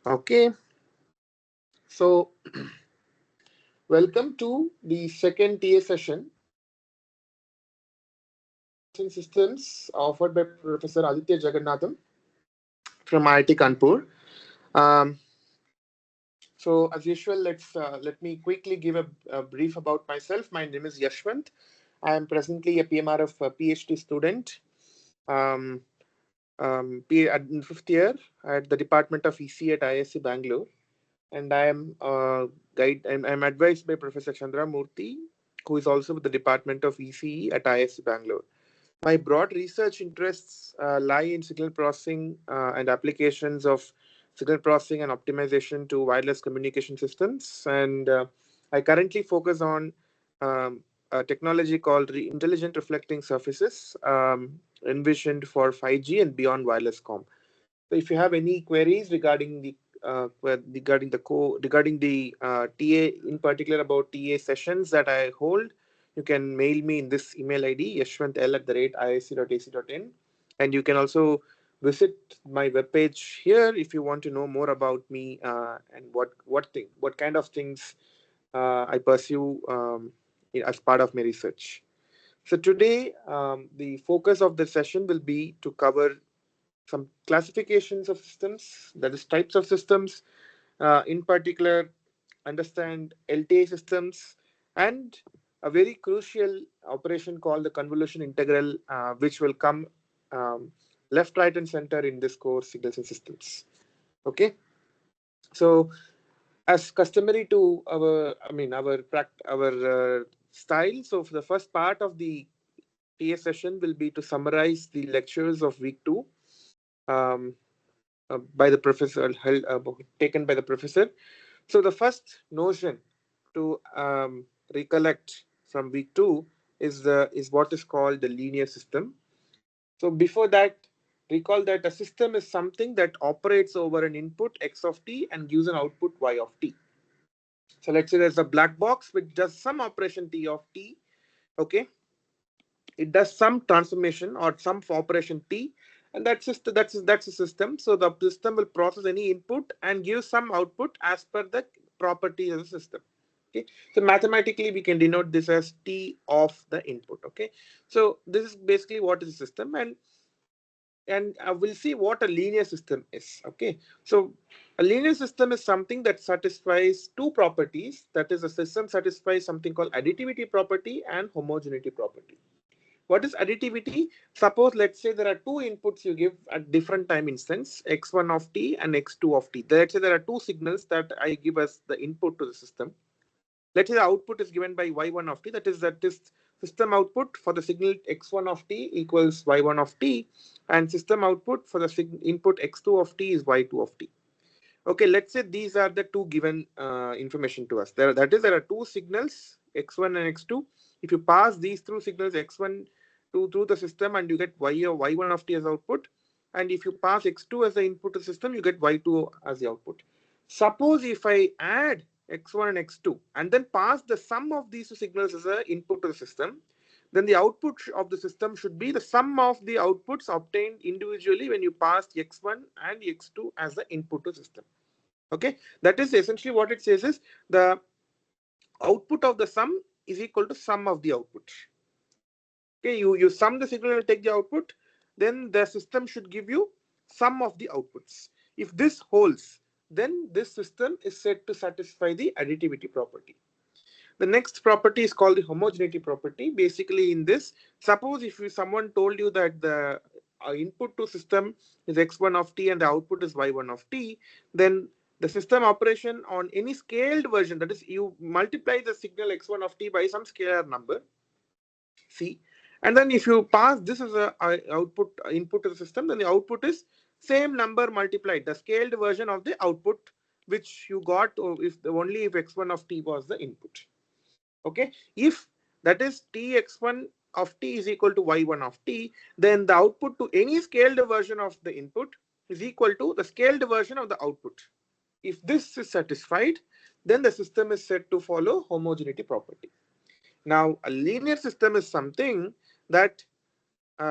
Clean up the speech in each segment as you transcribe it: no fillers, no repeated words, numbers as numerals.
Okay, so welcome to the second TA session in systems offered by Professor Aditya Jagannatham from IIT Kanpur. Um, so as usual, let me quickly give a brief about myself. My name is Yashvanth. I am presently a PMR of a Ph.D. student. Um, in fifth year at the Department of EC at IISc Bangalore, and I am guide. I'm advised by Professor Chandra Murthy, who is also with the Department of ECE at IISc Bangalore. My broad research interests lie in signal processing and applications of signal processing and optimization to wireless communication systems. And I currently focus on a technology called intelligent reflecting surfaces, envisioned for 5G and beyond wireless com. So if you have any queries regarding the TA, in particular about TA sessions that I hold, you can mail me in this email ID yashwanth@iisc.ac.in, and you can also visit my webpage here if you want to know more about me and what kind of things I pursue as part of my research. So today, the focus of the session will be to cover some classifications of systems, that is types of systems, in particular understand LTA systems, and a very crucial operation called the convolution integral, which will come um, left, right, and center in this course, signals and systems. Okay, so as customary to our style. So for the first part of the TA session will be to summarize the lectures of week two. Um, by the professor, taken by the professor. So the first notion to recollect from week two is what is called the linear system. So before that, recall that a system is something that operates over an input x of t and gives an output y of t. So let's say there's a black box which does some operation t of t. Okay, it does some transformation or some operation t, and that's a system. So the system will process any input and give some output as per the property of the system. Okay, so mathematically we can denote this as t of the input. Okay, so this is basically what is a system, and we'll see what a linear system is. Okay, so a linear system is something that satisfies two properties. That is, a system satisfies something called additivity property and homogeneity property. What is additivity? Suppose, let's say there are two inputs you give at different time instance, x1 of t and x2 of t. Let's say there are two signals that I give as the input to the system. Let's say the output is given by y1 of t. That is system output for the signal x1 of t equals y1 of t, and system output for the input x2 of t is y2 of t. Okay, let's say these are the two given information to us. There are two signals, x1 and x2. If you pass these two signals x1 through the system, and you get y1 of t as output, and if you pass x2 as the input to the system, you get y2 as the output. Suppose if I add x1 and x2 and then pass the sum of these two signals as an input to the system, then the output of the system should be the sum of the outputs obtained individually when you pass x1 and x2 as the input to the system. Okay, that is essentially what it says is the output of the sum is equal to sum of the output. Okay, you sum the signal and take the output, then the system should give you sum of the outputs. If this holds, then this system is said to satisfy the additivity property. The next property is called the homogeneity property. Basically, in this, suppose if someone told you that the input to system is x1 of t and the output is y1 of t, then the system operation on any scaled version, that is, you multiply the signal x1 of t by some scalar number, c, and then if you pass this as a input to the system, then the output is same number multiplied, the scaled version of the output which you got, if only if x1 of t was the input. Okay, if that is tx1 of t is equal to y1 of t, then the output to any scaled version of the input is equal to the scaled version of the output. If this is satisfied, then the system is said to follow homogeneity property. Now a linear system is something that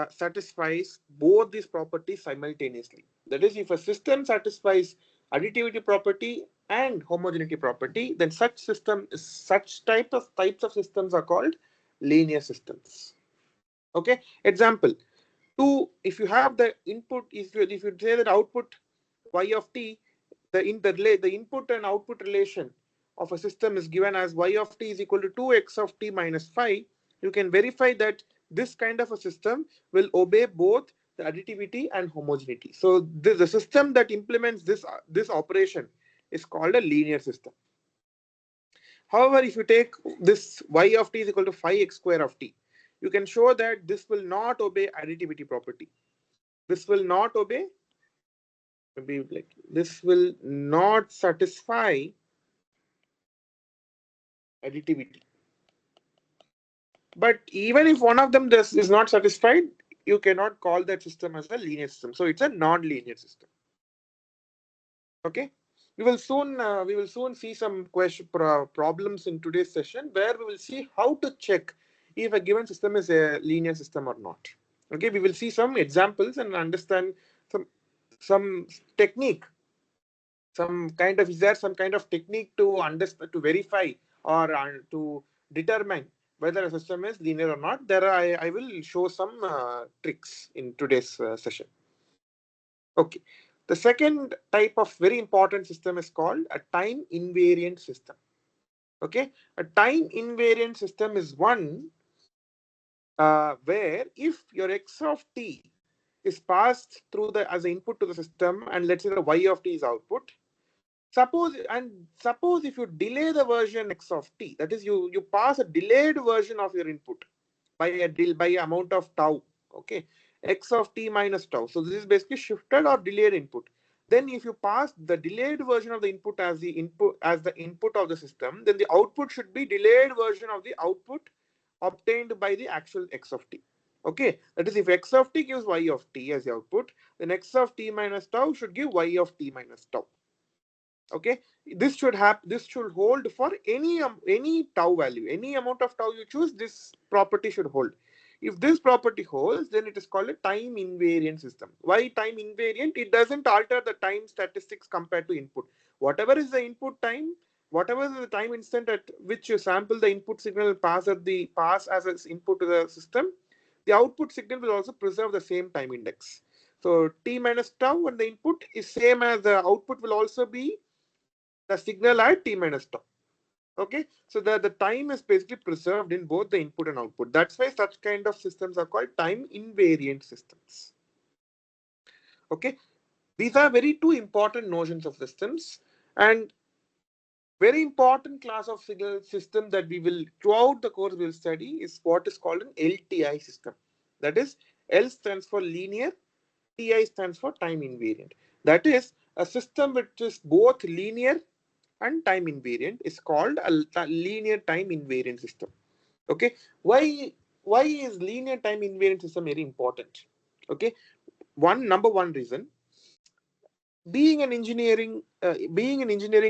satisfies both these properties simultaneously. That is, if a system satisfies additivity property and homogeneity property, then such types of systems are called linear systems. Okay, example, if you have the input, if you say that output y of t, the input and output relation of a system is given as y of t is equal to 2x of t minus 5, you can verify that this kind of a system will obey both the additivity and homogeneity. So the system that implements this operation is called a linear system. However, if you take this y of t is equal to 5x square of t, you can show that this will not obey additivity property. This will not obey, maybe like this will not satisfy additivity. But even if one of them is not satisfied, you cannot call that system as a linear system. So it's a non-linear system. Okay. We will soon see some problems in today's session where we will see how to check if a given system is a linear system or not. Okay, we will see some examples and understand some technique, is there some kind of technique to understand, to verify, or to determine whether a system is linear or not. I will show some tricks in today's session. Okay. The second type of very important system is called a time invariant system. Okay. A time invariant system is one where if your x of t is passed through as an input to the system, and let's say the y of t is output. Suppose if you delay the version x of t, that is you pass a delayed version of your input by amount of tau. Okay, x of t minus tau. So this is basically shifted or delayed input. Then if you pass the delayed version of the input as the input of the system, then the output should be delayed version of the output obtained by the actual x of t. Okay, that is, if x of t gives y of t as the output, then x of t minus tau should give y of t minus tau. Okay, this should hold for any tau value, any amount of tau you choose. This property should hold. If this property holds, then it is called a time invariant system. Why time invariant? It doesn't alter the time statistics compared to input. Whatever is the input time, whatever is the time instant at which you sample the input signal pass as its input to the system, the output signal will also preserve the same time index. So t minus tau when the input is same as the output will also be the signal at t minus tau. Okay, so the time is basically preserved in both the input and output. That's why such kind of systems are called time invariant systems. Okay, these are very two important notions of systems, and very important class of signal system that we will throughout the course will study is what is called an LTI system. That is, L stands for linear, TI stands for time invariant. That is, a system which is both linear and time invariant is called a linear time invariant system. Okay, why is linear time invariant system very important? Okay, number one reason, being an engineering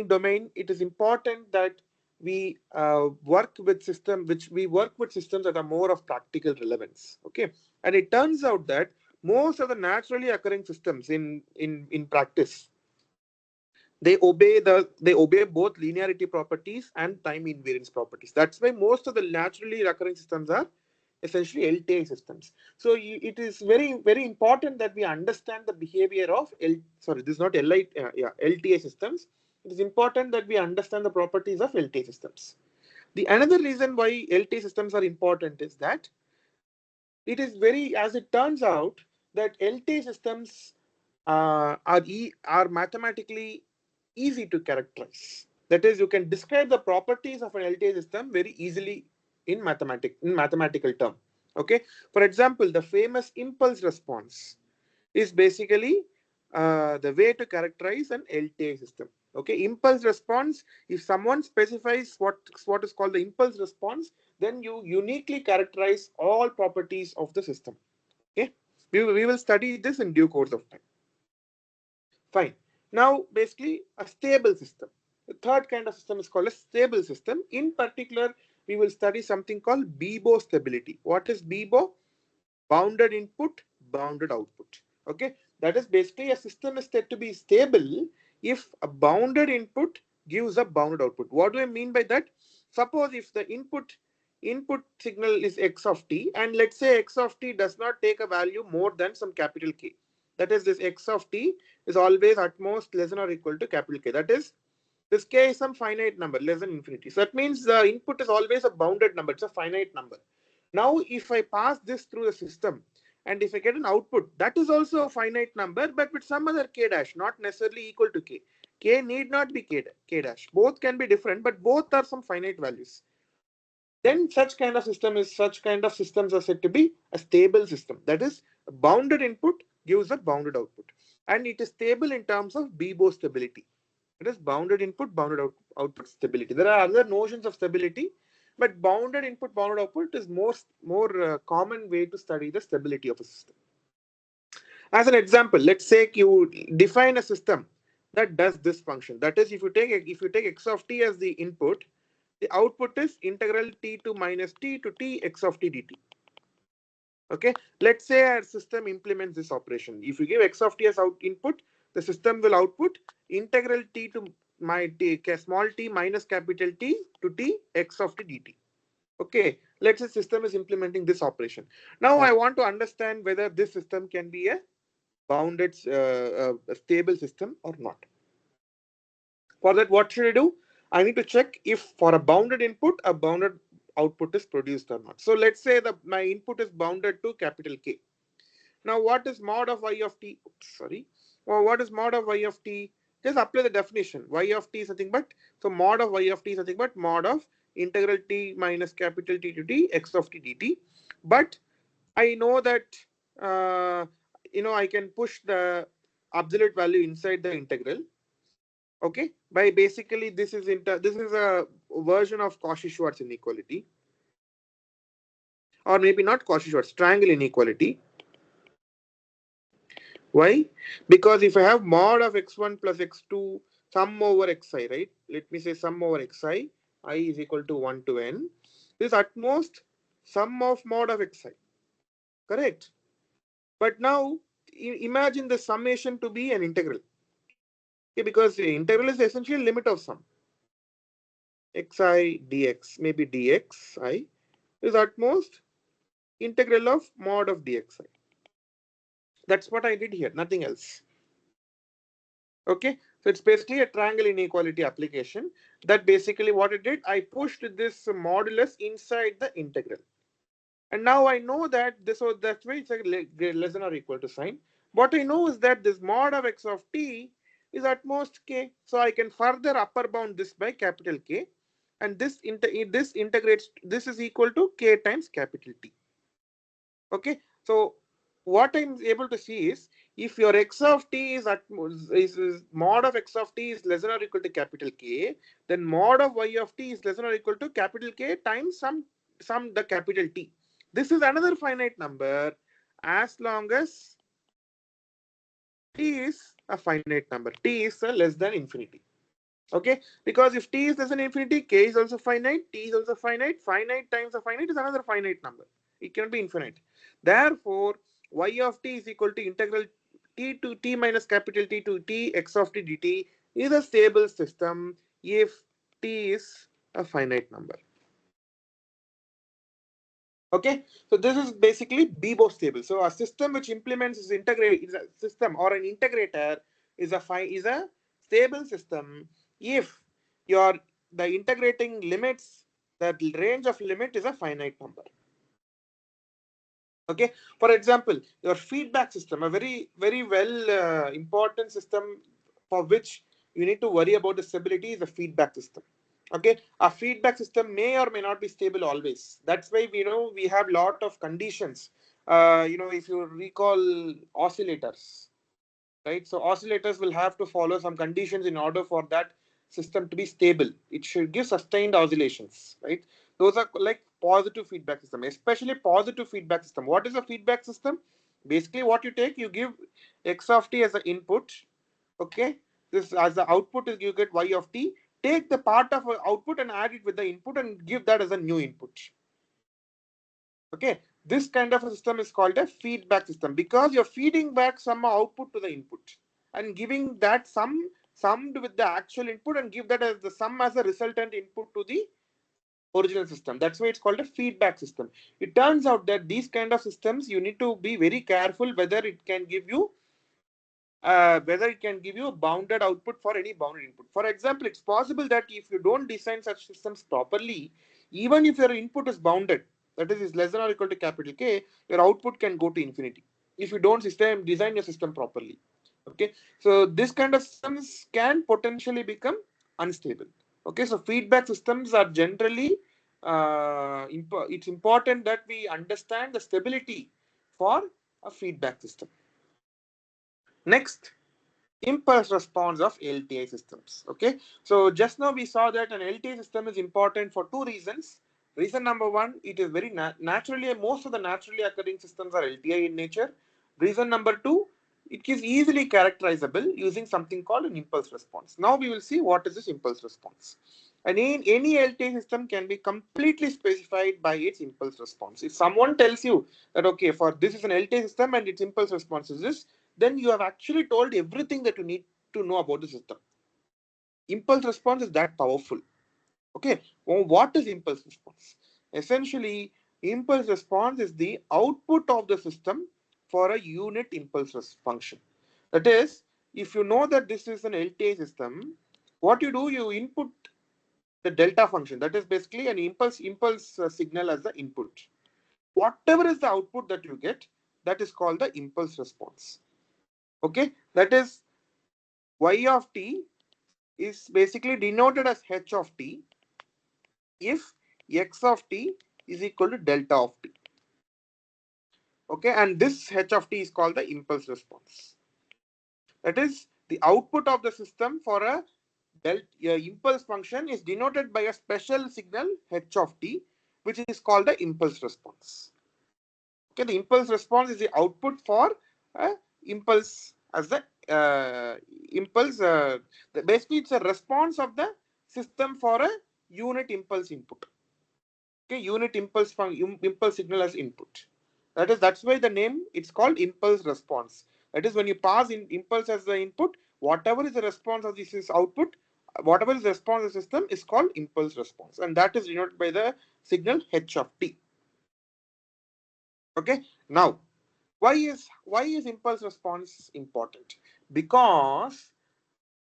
domain, it is important that we work with systems that are more of practical relevance. Okay, and it turns out that most of the naturally occurring systems in practice, they obey both linearity properties and time invariance properties. That's why most of the naturally occurring systems are essentially LTI systems. So it is very, very important that we understand the behavior of this is not LTI systems. It is important that we understand the properties of LTI systems. The another reason why LTI systems are important is that as it turns out, that LTI systems are mathematically easy to characterize. That is, you can describe the properties of an LTI system very easily in mathematical term. Okay, for example, the famous impulse response is basically the way to characterize an LTI system. Okay, impulse response, if someone specifies what is called the impulse response, then you uniquely characterize all properties of the system. Okay, we will study this in due course of time. Fine. Now, basically, a stable system. The third kind of system is called a stable system. In particular, we will study something called BIBO stability. What is BIBO? Bounded input, bounded output. Okay, that is basically a system is said to be stable if a bounded input gives a bounded output. What do I mean by that? Suppose if the input signal is x of t, and let's say x of t does not take a value more than some capital K. That is, this x of t is always at most less than or equal to capital K. That is, this K is some finite number, less than infinity. So that means the input is always a bounded number. It's a finite number. Now, if I pass this through the system, and if I get an output, that is also a finite number, but with some other K dash, not necessarily equal to K. K need not be K dash. Both can be different, but both are some finite values. Then such kind of systems are said to be a stable system. That is, a bounded input gives a bounded output, and it is stable in terms of BBO stability. It is bounded input, output stability. There are other notions of stability, but bounded input, bounded output is more common way to study the stability of a system. As an example, let's say you define a system that does this function. That is, if you take x of t as the input, the output is integral t to minus t to t x of t dt. Okay, let's say our system implements this operation. If you give x of t as input, the system will output integral t to small t minus capital T to t x of t dt. Okay, let's say system is implementing this operation. Now I want to understand whether this system can be a bounded a stable system or not. For that, what should I do? I need to check if for a bounded input, a bounded output is produced or not. So let's say that my input is bounded to capital K. Now, what is mod of y of t? Oops, sorry. Well, what is mod of y of t? Just apply the definition. Y of t is nothing but, so mod of y of t is nothing but mod of integral t minus capital T to t x of t dt. But I know that, I can push the absolute value inside the integral. Okay, by basically this is a version of Cauchy-Schwarz inequality, or maybe not Cauchy-Schwarz, triangle inequality. Why? Because if I have mod of x1 plus x2 sum over xi, right? Let me say sum over xi, I is equal to 1 to n. This at most sum of mod of xi. Correct? But now imagine the summation to be an integral. Okay, because the integral is the essential limit of sum. Xi dx, maybe dxi is at most integral of mod of dxi. That's what I did here, nothing else. Okay, so it's basically a triangle inequality application. That basically what it did, I pushed this modulus inside the integral. And now I know that this, so that's why it's like less than or equal to sign. What I know is that this mod of x of t is at most k. So I can further upper bound this by capital K. And this integrates, this is equal to k times capital T. Okay, so what I'm able to see is, if your x of t is mod of x of t is less than or equal to capital K, then mod of y of t is less than or equal to capital K times some the capital T. This is another finite number as long as t is a finite number. T is a less than infinity. Okay, because if t is less than infinity, k is also finite, t is also finite. Finite times a finite is another finite number. It cannot be infinite. Therefore, y of t is equal to integral t to t minus capital T to t x of t dt is a stable system if t is a finite number. Okay, so this is basically BBO stable. So a system which implements is a system or an integrator is a stable system if the integrating limits, the range of limit is a finite number. Okay, for example, your feedback system, a very important system for which you need to worry about the stability, is a feedback system. Okay, a feedback system may or may not be stable always. That's why we have lot of conditions. If you recall oscillators, right? So oscillators will have to follow some conditions in order for that system to be stable. It should give sustained oscillations, right? Those are like positive feedback system, especially positive feedback system. What is a feedback system? Basically, what you take, you give x of t as an input. Okay, this as the output is, you get y of t. Take the part of output and add it with the input and give that as a new input. Okay, this kind of a system is called a feedback system because you're feeding back some output to the input and giving that some summed with the actual input and give that as the sum as a resultant input to the original system. That's why it's called a feedback system. It turns out that these kind of systems, you need to be very careful whether it can give you a bounded output for any bounded input. For example, it's possible that if you don't design such systems properly, even if your input is bounded, that is less than or equal to capital K, your output can go to infinity if you don't design your system properly. Okay, so this kind of systems can potentially become unstable. Okay, so feedback systems are generally it's important that we understand the stability for a feedback system. Next, impulse response of LTI systems. Okay, so just now we saw that an LTI system is important for two reasons. Reason number one, it is very naturally, most of the naturally occurring systems are LTI in nature. Reason number two, it is easily characterizable using something called an impulse response. Now we will see what is this impulse response. And any LTI system can be completely specified by its impulse response. If someone tells you that, okay, for this is an LTI system and its impulse response is this, then you have actually told everything that you need to know about the system. Impulse response is that powerful. Okay, well, what is impulse response? Essentially, impulse response is the output of the system for a unit impulse function. That is, if you know that this is an LTI system, what you do, you input the delta function. That is basically an impulse signal as the input. Whatever is the output that you get, that is called the impulse response. Okay, that is y of t is basically denoted as h of t if x of t is equal to delta of t. Okay, and this h of t is called the impulse response. That is, the output of the system for a impulse function is denoted by a special signal h of t, which is called the impulse response. Okay, the impulse response is the output for a impulse as the impulse. Basically, it's a response of the system for a unit impulse input. Okay, unit impulse signal as input. That's why the name, it's called impulse response. That is, when you pass in impulse as the input, whatever is the response of this is output, whatever is the response of the system is called impulse response, and that is denoted by the signal h of t. Okay, now why is impulse response important? Because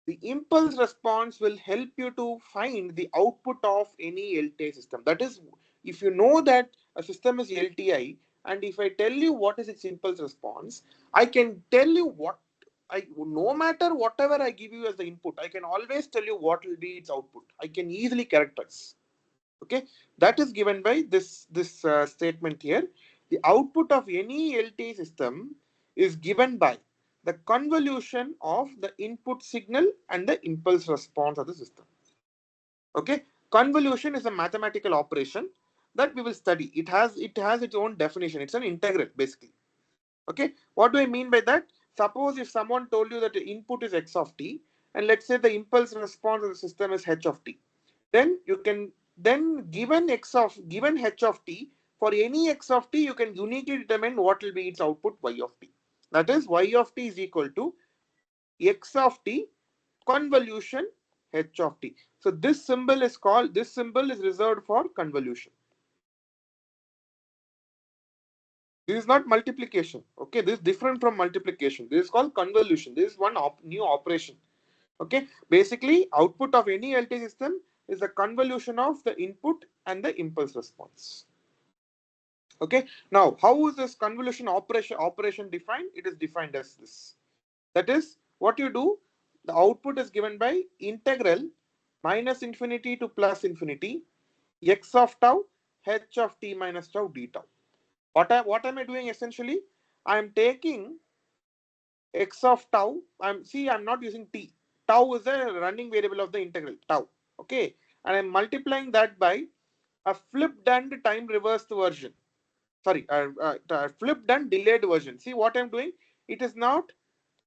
the impulse response will help you to find the output of any LTI system. That is, if you know that a system is LTI, and if I tell you what is its impulse response, I can tell you no matter whatever I give you as the input, I can always tell you what will be its output. I can easily characterize. Okay, that is given by this statement here. The output of any LTI system is given by the convolution of the input signal and the impulse response of the system. Okay, convolution is a mathematical operation that we will study. It has its own definition. It's an integral basically. Okay, what do I mean by that? Suppose if someone told you that the input is x of t, and let's say the impulse response of the system is h of t, then you can given h of t, for any x of t, you can uniquely determine what will be its output y of t. That is, y of t is equal to x of t convolution h of t. So this symbol is reserved for convolution. This is not multiplication. Okay, this is different from multiplication. This is called convolution. This is one new operation. Okay, basically, output of any LT system is a convolution of the input and the impulse response. Okay, now how is this convolution operation defined? It is defined as this. That is, what you do, the output is given by integral minus infinity to plus infinity x of tau h of t minus tau d tau. What am I doing essentially? I am taking x of tau. I'm not using t. Tau is a running variable of the integral tau. Okay, and I'm multiplying that by a flipped and time reversed version. Sorry, flipped and delayed version. See what I'm doing? It is not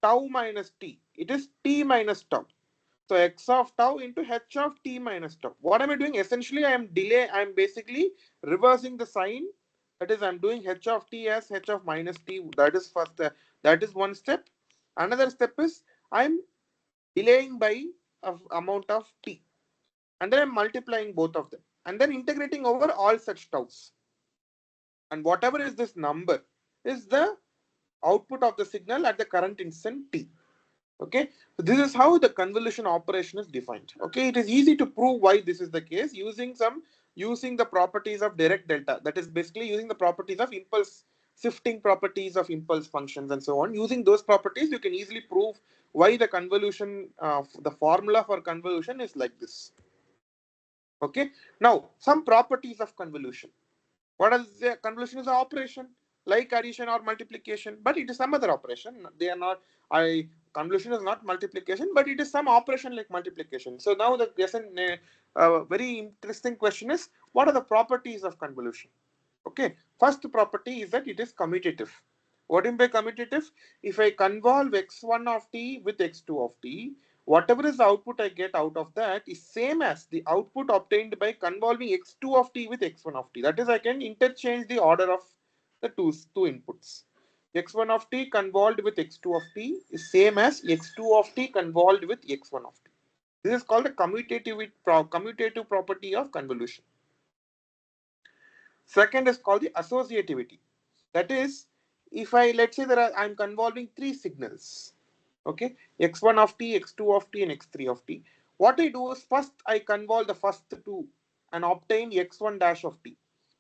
tau minus t. It is t minus tau. So x of tau into h of t minus tau. What am I doing? Essentially, I'm basically reversing the sign. That is, I'm doing h of t as h of minus t. That is one step. Another step is I'm delaying by a amount of t, and then I'm multiplying both of them, and then integrating over all such taus. And whatever is this number is the output of the signal at the current instant t. Okay, so this is how the convolution operation is defined. Okay, it is easy to prove why this is the case using the properties of direct delta. That is basically using the properties of impulse shifting properties of impulse functions and so on. Using those properties, you can easily prove why the convolution, the formula for convolution is like this. Okay, now some properties of convolution. What is the convolution is an operation like addition or multiplication, but it is some other operation. They are not. Convolution is not multiplication, but it is some operation like multiplication. So now the question, very interesting question is, what are the properties of convolution? Okay, first property is that it is commutative. What do you mean by commutative? If I convolve x1 of t with x2 of t, whatever is the output I get out of that is same as the output obtained by convolving x2 of t with x1 of t. That is, I can interchange the order of the two inputs. x1 of t convolved with x2 of t is same as x2 of t convolved with x1 of t. This is called the commutative property of convolution. Second is called the associativity. That is, if let's say I'm convolving three signals, okay, x1 of t, x2 of t, and x3 of t. What I do is first I convolve the first two and obtain x1 dash of t.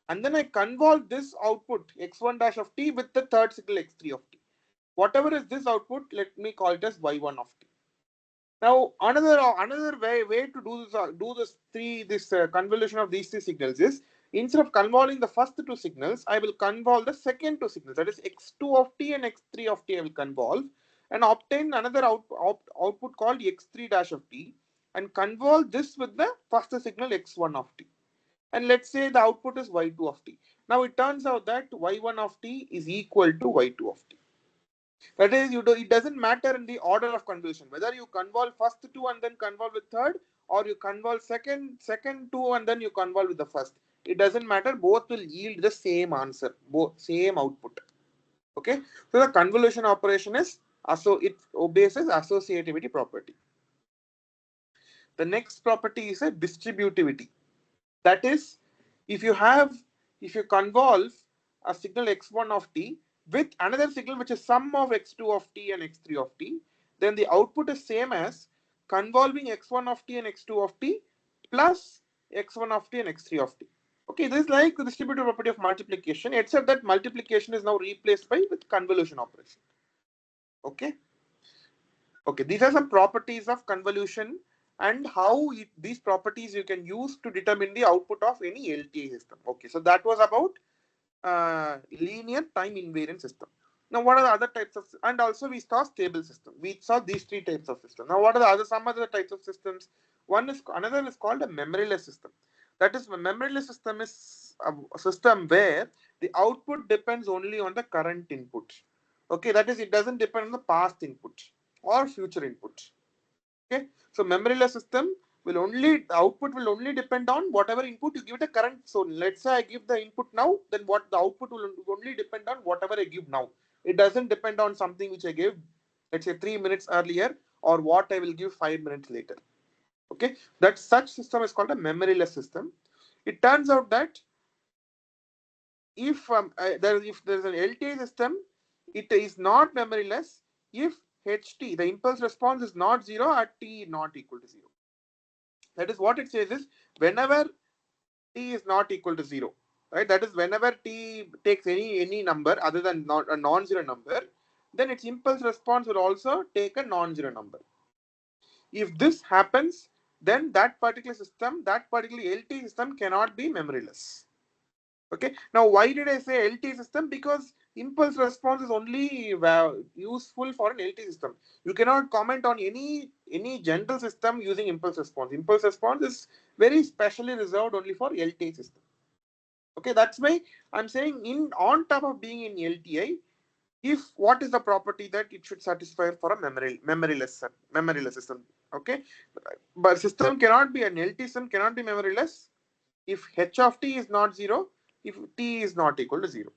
And then I convolve this output x1 dash of t with the third signal x3 of t. Whatever is this output, let me call it as y1 of t. Now, another way to do this convolution of these three signals is, instead of convolving the first two signals, I will convolve the second two signals. That is x2 of t and x3 of t. I will convolve and obtain another output called x3 dash of t, and convolve this with the first signal x1 of t. And let's say the output is y2 of t. Now it turns out that y1 of t is equal to y2 of t. That is, it doesn't matter in the order of convolution, whether you convolve first two and then convolve with third, or you convolve second two and then you convolve with the first. It doesn't matter. Both will yield the same answer, both same output. Okay. So the convolution operation is it obeys associativity property. The next property is a distributivity. That is, if you convolve a signal x1 of t with another signal which is sum of x2 of t and x3 of t, then the output is same as convolving x1 of t and x2 of t plus x1 of t and x3 of t. Okay, this is like the distributive property of multiplication, except that multiplication is now replaced by with convolution operation. Okay. Okay, these are some properties of convolution and how these properties you can use to determine the output of any LTI system. Okay, so that was about linear time invariant system. Now, what are the other types of, and also we saw stable system. We saw these three types of system. Now, what are some other types of systems? Another is called a memoryless system. That is, a memoryless system is a system where the output depends only on the current input. Okay, that is, it doesn't depend on the past input or future input. Okay, so memoryless system will the output will only depend on whatever input you give it a current. So let's say I give the input now, then what the output will only depend on whatever I give now. It doesn't depend on something which I gave, let's say 3 minutes earlier, or what I will give 5 minutes later. Okay, that such system is called a memoryless system. It turns out that if there's an LTI system, it is not memoryless if HT, the impulse response, is not zero at t not equal to zero. That is, what it says is, whenever t is not equal to zero, right? That is, whenever t takes any number other than not a non-zero number, then its impulse response will also take a non-zero number. If this happens, then that particular LTI system cannot be memoryless. Okay. Now, why did I say LTI system? Because impulse response is only useful for an LTI system. You cannot comment on any general system using impulse response. Impulse response is very specially reserved only for LTI system. Okay, that's why I'm saying on top of being in LTI, what is the property that it should satisfy for a memoryless system? Okay, but system cannot be an LTI system cannot be memoryless if h of t is not zero, if t is not equal to zero.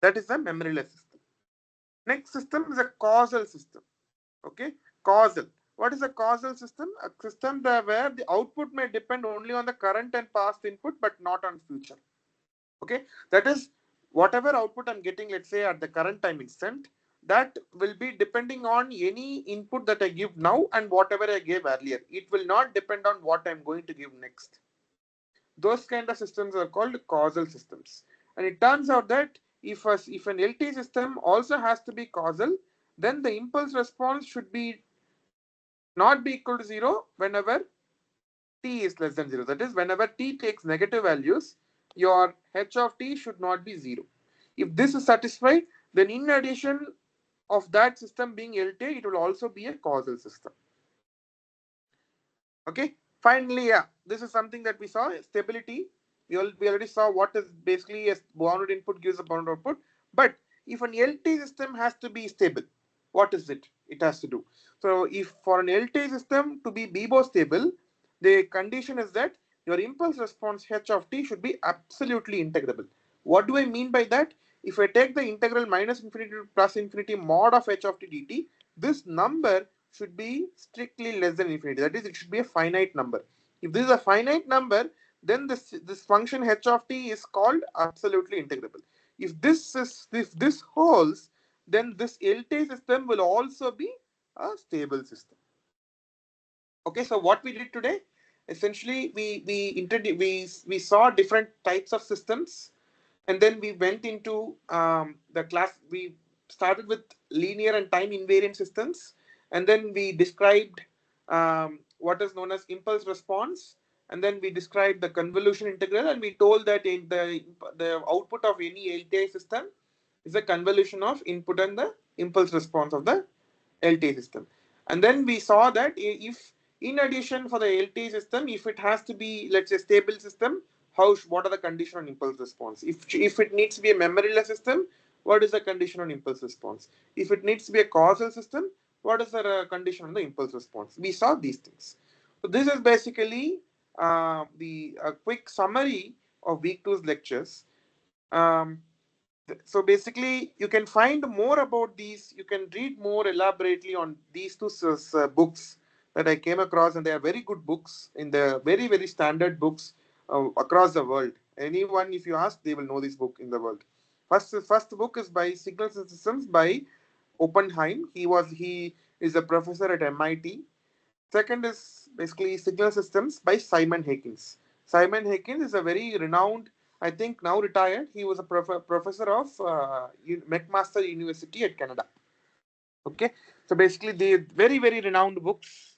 That is the memoryless system. Next system is a causal system. Okay, causal. What is a causal system? A system where the output may depend only on the current and past input, but not on future. Okay, that is whatever output I'm getting, let's say at the current time instant, that will be depending on any input that I give now and whatever I gave earlier. It will not depend on what I'm going to give next. Those kind of systems are called causal systems. And it turns out that if an LT system also has to be causal, then the impulse response should be not be equal to 0 whenever t is less than 0. That is, whenever t takes negative values, your h of t should not be 0. If this is satisfied, then in addition of that system being LT, it will also be a causal system. Okay. Finally, yeah, this is something that we saw, stability. We already saw what is basically a bounded input gives a bounded output. But if an LT system has to be stable, what is it? It has to do. So if for an LT system to be BIBO stable, the condition is that your impulse response h of t should be absolutely integrable. What do I mean by that? If I take the integral minus infinity to plus infinity mod of h of t dt, this number should be strictly less than infinity. That is, it should be a finite number. If this is a finite number, then this function h of t is called absolutely integrable. If this holds, then this LT system will also be a stable system. Okay, so what we did today, essentially we saw different types of systems, and then we went into the class. We started with linear and time invariant systems, and then we described what is known as impulse response, and then we described the convolution integral, and we told that in the output of any LTI system is a convolution of input and the impulse response of the LTI system. And then we saw that if in addition for the LTI system, if it has to be, let's say, stable system, what are the condition on impulse response? If it needs to be a memoryless system, what is the condition on impulse response? If it needs to be a causal system, what is the condition on the impulse response? We saw these things. So this is basically the quick summary of week two's lectures. Um, so basically, you can find more about these. You can read more elaborately on these two books that I came across, and they are very good books in the very, very standard books across the world. Anyone, if you ask, they will know this book in the world. First book is by Signals and Systems by Oppenheim. He is a professor at MIT. Second is basically Signal Systems by Simon Hakins. Simon Hakins is a very renowned, I think now retired. He was a professor of McMaster University at Canada. Okay, so basically they very, very renowned books,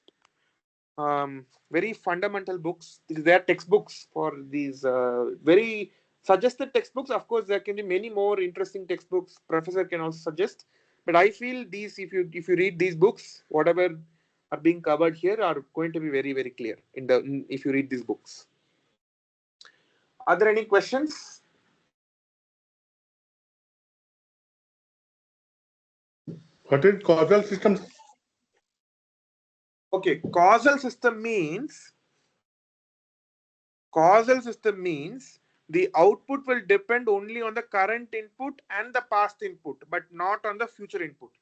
very fundamental books. They are textbooks for these very suggested textbooks. Of course, there can be many more interesting textbooks professor can also suggest. But I feel these, if you read these books, whatever are being covered here are going to be very, very clear if you read these books. Are there any questions? What is causal system? Okay, causal system means the output will depend only on the current input and the past input, but not on the future input.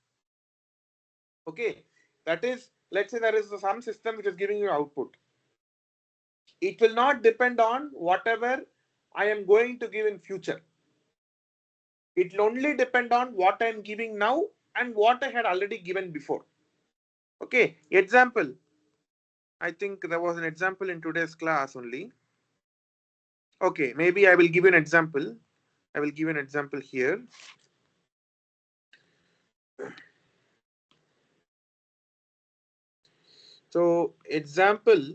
Okay, that is, let's say there is some system which is giving you output. It will not depend on whatever I am going to give in future. It will only depend on what I am giving now and what I had already given before. Okay, example. I think there was an example in today's class only. Okay, maybe I will give you an example. I will give you an example here. So, example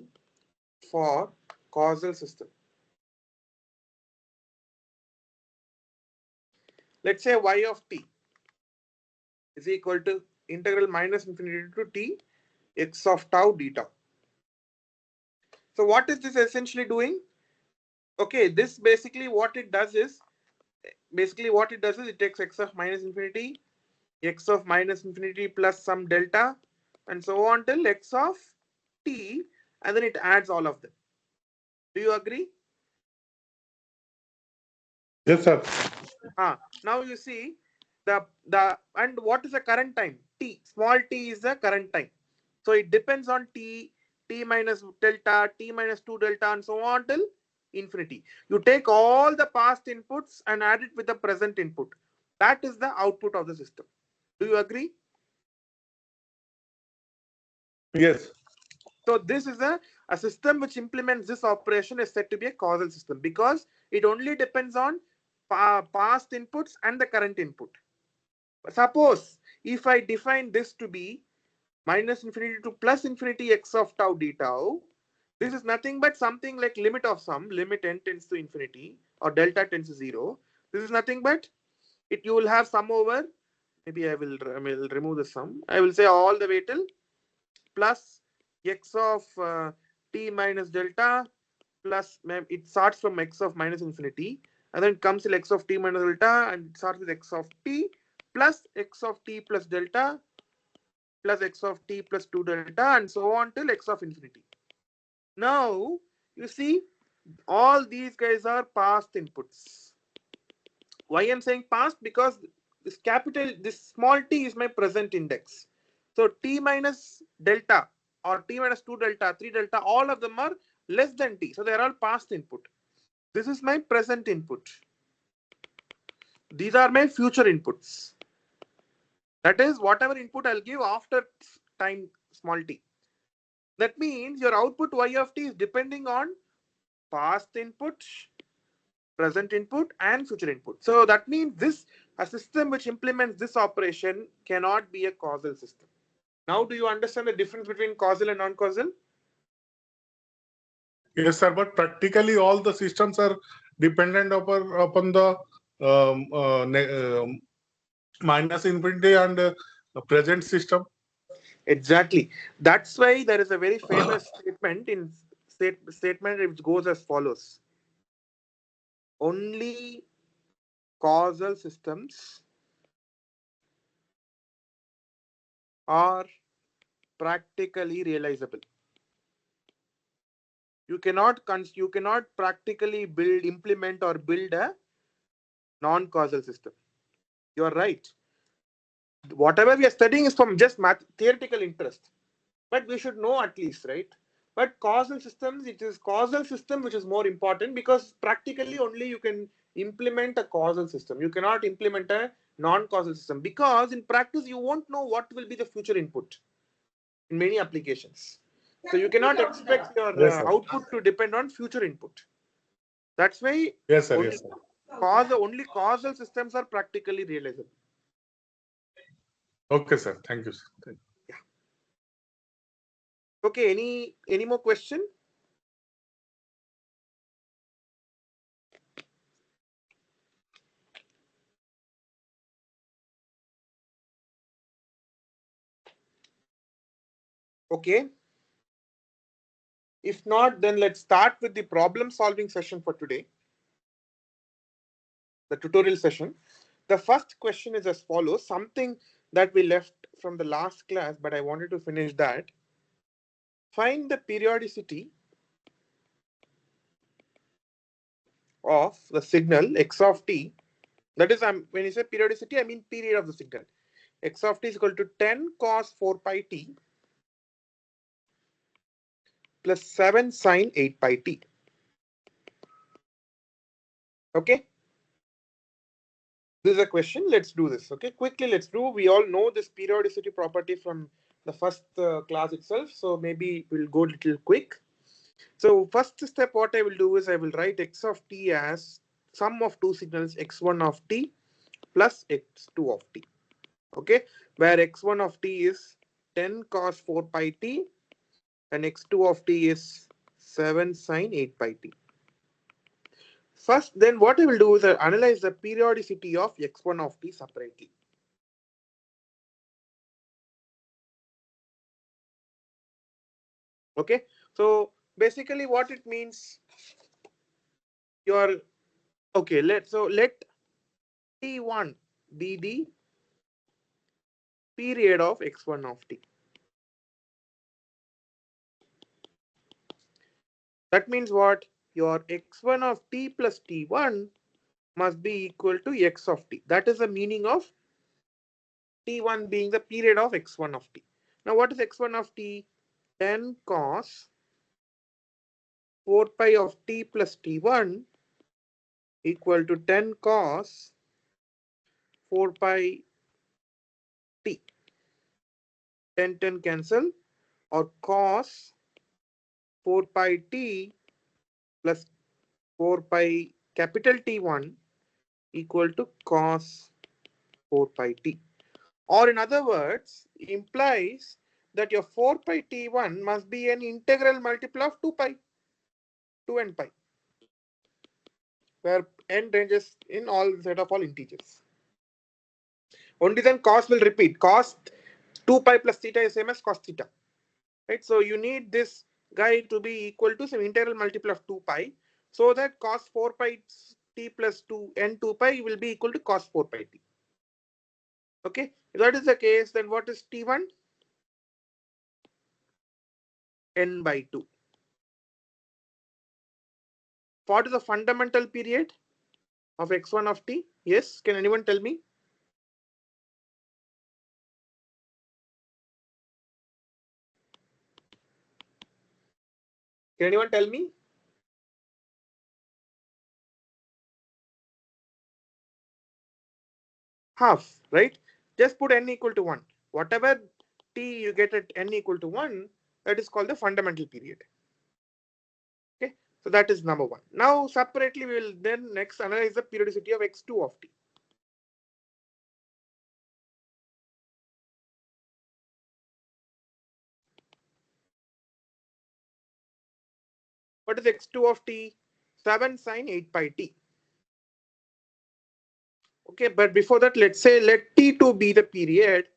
for causal system. Let's say y of t is equal to integral minus infinity to t x of tau d tau. So what is this essentially doing? Okay, this basically what it does is it takes x of minus infinity, x of minus infinity plus some delta, and so on till x of t, and then it adds all of them. Do you agree? Yes, sir. Now you see and what is the current time? T. Small t is the current time. So it depends on t, t minus delta, t minus 2 delta, and so on till infinity. You take all the past inputs and add it with the present input. That is the output of the system. Do you agree? Yes. So this is a system which implements this operation is said to be a causal system because it only depends on past inputs and the current input. Suppose if I define this to be minus infinity to plus infinity x of tau d tau, this is nothing but something like limit of sum, limit n tends to infinity or delta tends to 0. This is nothing but you will have sum over, maybe I will remove the sum. I will say all the way till plus x of t minus delta plus, it starts from x of minus infinity and then comes till x of t minus delta and it starts with x of t plus x of t plus delta plus x of t plus 2 delta and so on till x of infinity. Now you see all these guys are past inputs. Why I'm saying past? Because this small t is my present index. So t minus delta or t minus 2 delta, 3 delta, all of them are less than t. So they are all past input. This is my present input. These are my future inputs. That is whatever input I'll give after time small t. That means your output y of t is depending on past input, present input, and future input. So that means a system which implements this operation cannot be a causal system. Now, do you understand the difference between causal and non-causal? Yes, sir. But practically all the systems are dependent upon the minus infinity and present system. Exactly. That's why there is a very famous statement which goes as follows: only causal systems are practically realizable. You cannot practically implement or build a non-causal system. You are right. Whatever we are studying is from just theoretical interest, but we should know at least, right? But causal systems, it is causal system which is more important because practically only you can implement a causal system. You cannot implement a non-causal system because in practice you won't know what will be the future input in many applications. So you cannot expect your Yes, sir. output to depend on future input. That's why Yes, sir. only Yes, sir. only causal systems are practically realizable. Okay, sir. Thank you, sir. Thank you. Yeah. Okay. Any more question? Okay. If not, then let's start with the problem solving session for today, the tutorial session. The first question is as follows, something that we left from the last class, but I wanted to finish that. Find the periodicity of the signal x of t. That is, when you say periodicity, I mean period of the signal. X of t is equal to 10 cos 4 pi t plus 7 sine 8 pi t. Okay. This is a question. Let's do this. Okay, quickly let's do. We all know this periodicity property from the first class itself. So maybe we'll go a little quick. So first step, what I will do is I will write x of t as sum of two signals x1 of t plus x2 of t. Okay, where x1 of t is 10 cos 4 pi t and x2 of t is 7 sine 8 pi t. First, then what I will do is I analyze the periodicity of x1 of t separately. Okay, so basically what it means, your okay, let t1 be the period of x1 of t. That means what? Your x1 of t plus t1 must be equal to x of t. That is the meaning of t1 being the period of x1 of t. Now what is x1 of t? 10 cos 4 pi of t plus t1 equal to 10 cos 4 pi t. 10 cancel, or cos 4 pi t plus 4 pi capital T1 equal to cos 4 pi t. Or in other words, implies that your 4 pi t1 must be an integral multiple of 2 pi, 2n pi, where n ranges in all set of all integers. Only then cos will repeat. Cos 2 pi plus theta is same as cos theta. Right? So you need this guy to be equal to some integral multiple of 2 pi, so that cos 4 pi t plus 2 n 2 pi will be equal to cos 4 pi t. Okay, if that is the case, then what is t1? N by 2. What is the fundamental period of x1 of t? Yes, can anyone tell me? Can anyone tell me? Half, right? Just put n equal to 1. Whatever t you get at n equal to 1, that is called the fundamental period. Okay, so that is number 1. Now separately we will then next analyze the periodicity of x2 of t. What is x2 of t? 7 sine 8 pi t. Okay, but before that, let's say let t2 be the period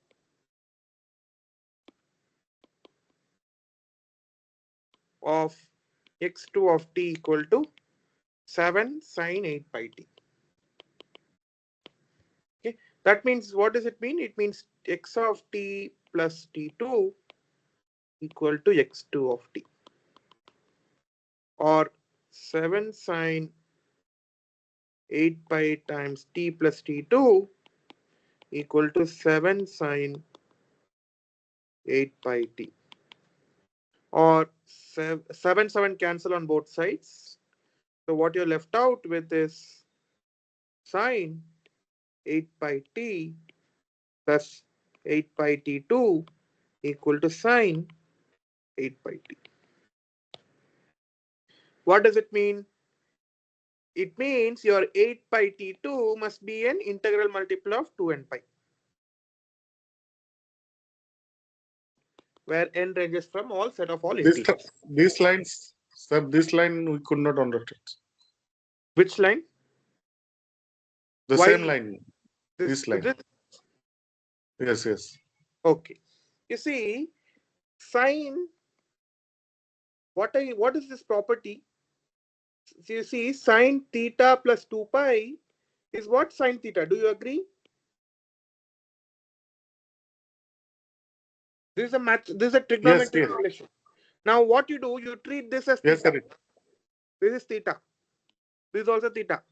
of x2 of t equal to 7 sine 8 pi t. Okay, that means what does it mean? It means x of t plus t2 equal to x2 of t, or 7 sine 8 pi times t plus t2 equal to 7 sine 8 pi t, or 7 cancel on both sides. So what you're left out with is sine 8 pi t plus 8 pi t2 equal to sine 8 pi t. What does it mean? It means your 8 pi t2 must be an integral multiple of 2n pi, where n ranges from all set of all This integers. these lines, sir, this line we could not understand. Which line? The same Why line, this? this line. This Yes, yes. okay. You see, sine. What is this property? So you see, sine theta plus 2 pi is what sine theta? Do you agree? This is a match. This is a Yes, trigonometric yes. relation. Now, what you do, you treat this as Yes, theta. sir. This is theta. This is also theta.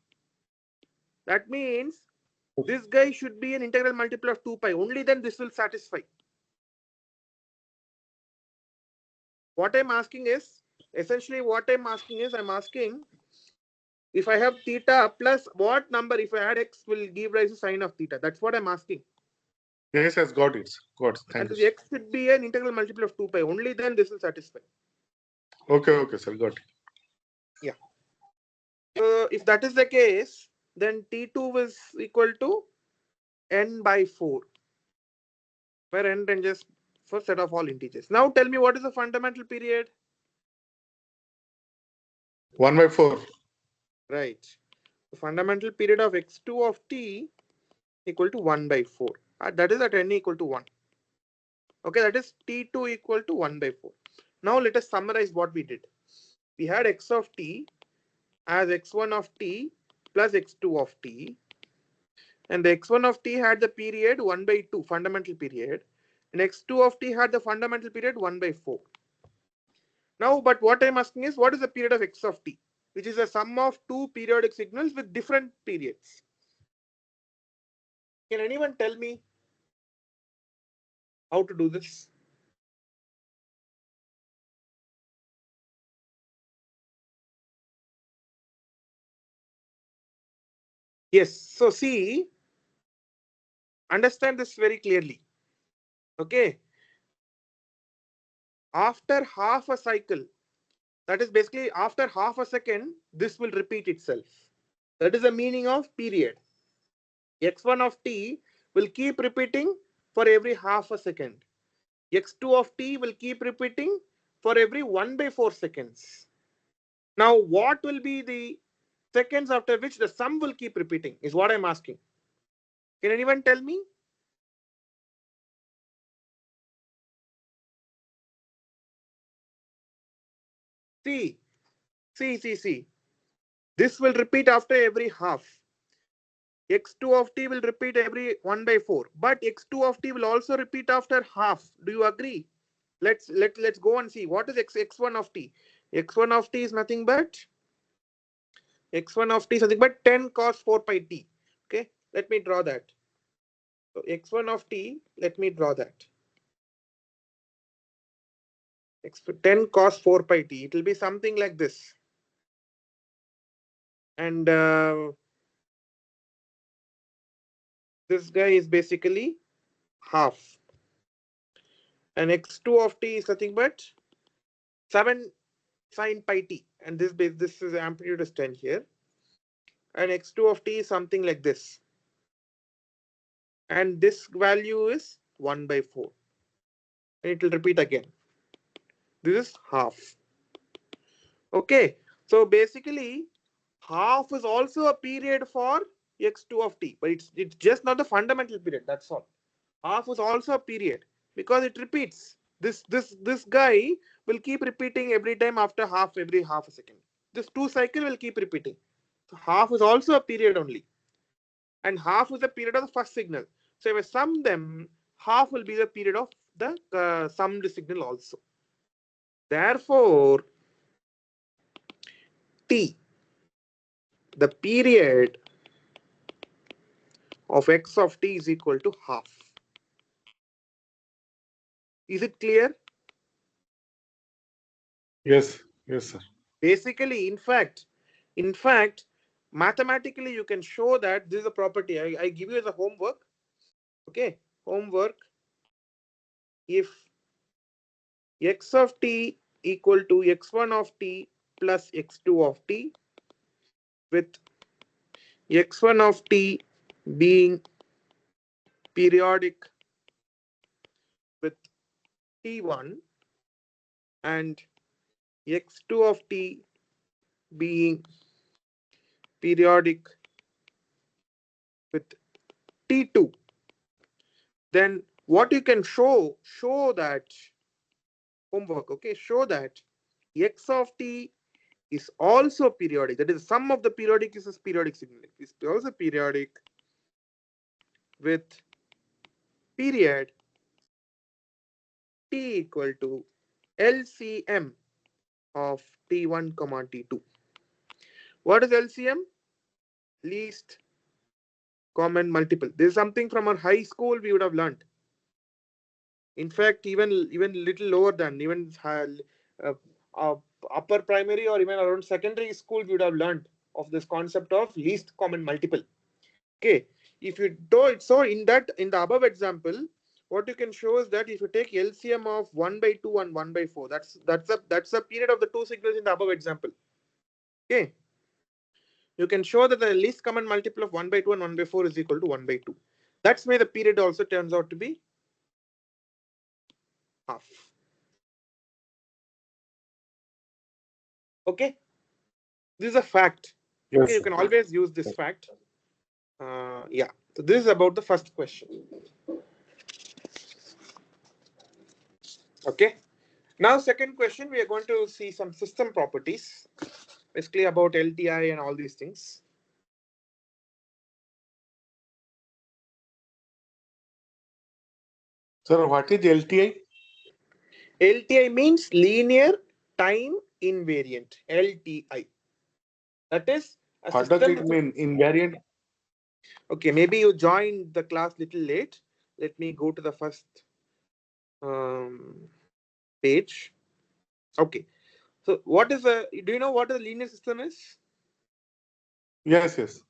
That means this guy should be an integral multiple of 2 pi. Only then this will satisfy. What I'm asking is, essentially what I'm asking is, I'm asking if I have theta plus what number, if I add x, will give rise to sine of theta. That's what I'm asking. Yes, yes, got it. Got it. And Thank you. the x should be an integral multiple of 2 pi. Only then this will satisfy. Okay, okay, sir, got it. Yeah. So if that is the case, then T2 is equal to n by 4, where n ranges for set of all integers. Now tell me, what is the fundamental period? 1/4. Right. The fundamental period of x2 of t equal to 1 by 4. That is at n equal to 1. Okay, that is t2 equal to 1 by 4. Now let us summarize what we did. We had x of t as x1 of t plus x2 of t, and the x1 of t had the period 1 by 2, fundamental period, and x2 of t had the fundamental period 1 by 4. Now, but what I'm asking is, what is the period of x of t, which is a sum of two periodic signals with different periods? Can anyone tell me how to do this? Yes. So see, understand this very clearly. Okay. After half a cycle, that is basically after half a second, this will repeat itself. That is the meaning of period. X1 of t will keep repeating for every half a second. X2 of t will keep repeating for every 1 by 4 seconds. Now, what will be the seconds after which the sum will keep repeating is what I'm asking. Can anyone tell me? See, see. This will repeat after every half. X2 of t will repeat every 1 by 4. But X2 of t will also repeat after half. Do you agree? Let's go and see. What is X1 of t? X1 of t is nothing but X1 of t is nothing but 10 cos 4 pi t. Okay, let me draw that. So X1 of t, let me draw that. 10 cos 4 pi t. It will be something like this. And this guy is basically half. And X2 of t is nothing but 7 sine pi t. And this is amplitude is 10 here. And X2 of t is something like this. And this value is 1 by 4. And it will repeat again. This is half. Okay. So basically, half is also a period for X2 of t. But it's just not the fundamental period. That's all. Half is also a period because it repeats. This guy will keep repeating every time after every half a second. This 2 cycle will keep repeating. So half is also a period only. And half is the period of the first signal. So if I sum them, half will be the period of the summed signal also. Therefore, t, the period of x of t is equal to half. Is it clear? Yes, yes, sir. Basically, in fact, mathematically, you can show that this is a property. I give you as a homework. Okay, homework. If x of t equal to x1 of t plus x2 of t, with x1 of t being periodic with t1 and x2 of t being periodic with t2, then what you can show that homework, okay, show that x of t is also periodic. That is, the sum of the periodic is this periodic signal. It's also periodic with period t equal to LCM of t1 comma t2. What is LCM? Least common multiple. This is something from our high school we would have learned. In fact, even little lower than even uh, uh, upper primary or even around secondary school we would have learned of this concept of least common multiple. Okay, if you do it, so in the above example, what you can show is that if you take LCM of 1 by 2 and 1 by 4, that's the period of the two signals in the above example. Okay, you can show that the least common multiple of 1 by 2 and 1 by 4 is equal to 1 by 2. That's why the period also turns out to be half. Okay, this is a fact. Okay, Yes, you sir. can always use this fact. Yeah, so this is about the first question. Okay, now second question, we are going to see some system properties, basically about LTI and all these things. Sir, what is LTI? LTI means linear time invariant. LTI. That is a What does system it which is, mean? Invariant? okay, maybe you joined the class little late. Let me go to the first page. Okay. So what is do you know what a linear system is? Yes, yes.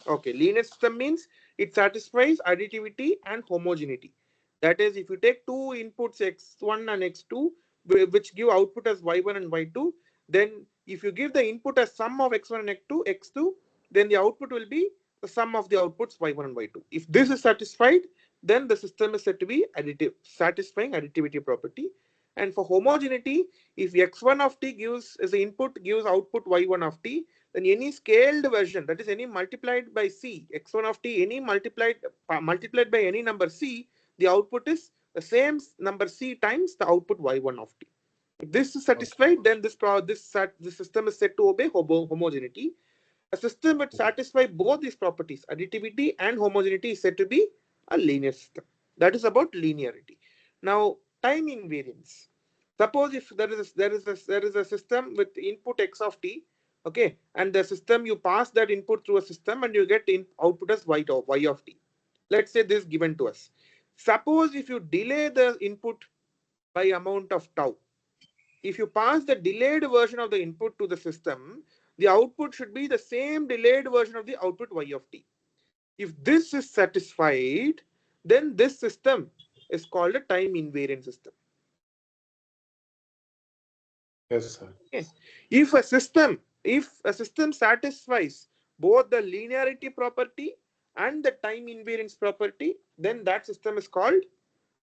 Okay, linear system means it satisfies additivity and homogeneity. That is, if you take two inputs x1 and x2, which give output as y1 and y2, then if you give the input as sum of x1 and x2, then the output will be the sum of the outputs y1 and y2. If this is satisfied, then the system is said to be additive, satisfying additivity property. And for homogeneity, if x1 of t gives as the input gives output y1 of t, then any scaled version, that is any multiplied by c, x1 of t, any multiplied by any number c, the output is the same number c times the output y1 of t. If this is Okay. satisfied, then this system is said to obey homogeneity. A system which satisfies both these properties, additivity and homogeneity, is said to be a linear system. That is about linearity. Now, time invariance. Suppose if there is a system with input x of t, okay, and the system you pass that input through a system and you get output as y of t. Let's say this is given to us. Suppose if you delay the input by amount of tau, if you pass the delayed version of the input to the system, the output should be the same delayed version of the output y of t. If this is satisfied, then this system is called a time invariant system. Yes, sir. Okay. If a system satisfies both the linearity property and the time invariance property, then that system is called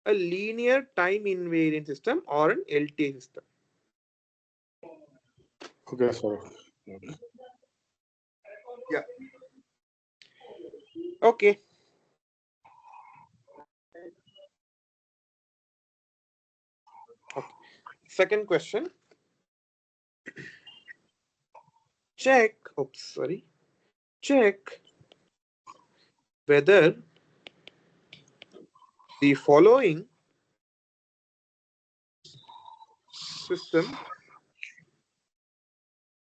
a linear time invariant system or an LTA system. Okay, sir. Okay. Yeah. Okay. Okay. Second question. Check. Oops, sorry. Check whether the following system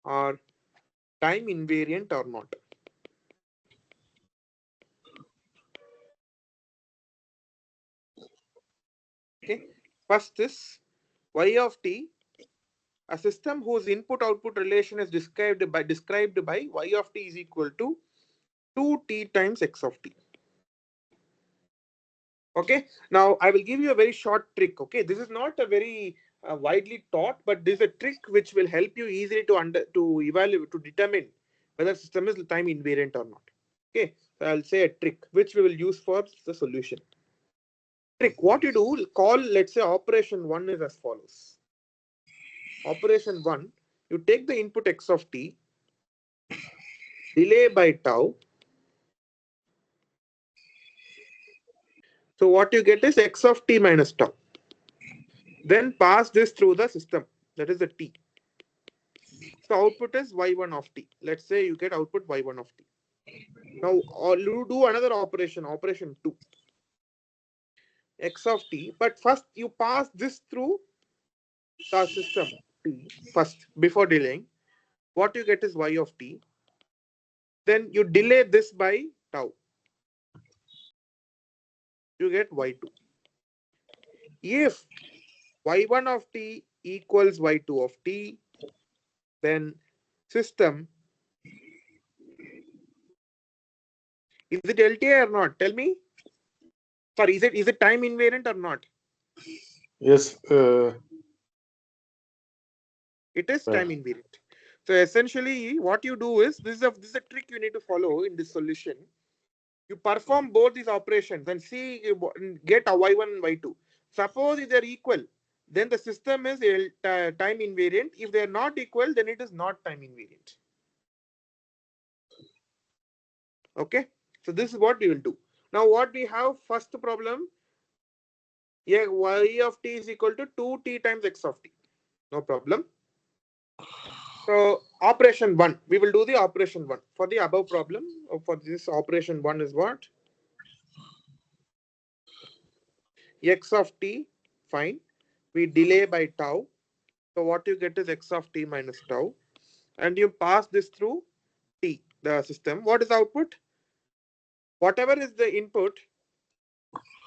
are time invariant or not. Okay. First is y of t, a system whose input-output relation is described by y of t is equal to 2t times x of t. Okay. Now I will give you a very short trick. Okay. This is not a very widely taught, but this is a trick which will help you easily to evaluate, to determine whether system is time invariant or not. Okay. So I'll say a trick which we will use for the solution. Trick. What you do, call, let's say operation 1 is as follows. Operation 1, you take the input x of t, delay by tau. So what you get is x of t minus tau. Then pass this through the system, that is the t. So output is y1 of t. Let's say you get output y1 of t. Now you do another operation, operation 2, x of t, but first you pass this through the system t first before delaying. What you get is y of t. Then you delay this by tau. You get y2. If y1 of t equals y2 of t, then system, is it LTI or not? Tell me. Sorry, is it time invariant or not? Yes. It is time invariant. So essentially, what you do is this is a trick you need to follow in this solution. You perform both these operations and see get a y1 and y2. Suppose if they are equal, then the system is time invariant. If they are not equal, then it is not time invariant. Okay. So this is what we will do. Now what we have, first problem, yeah, y of t is equal to 2t times x of t. No problem. So operation 1, we will do the operation 1. For the above problem, for this operation 1 is what? X of t, fine. We delay by tau. So what you get is x of t minus tau. And you pass this through t, the system. What is the output? Whatever is the input,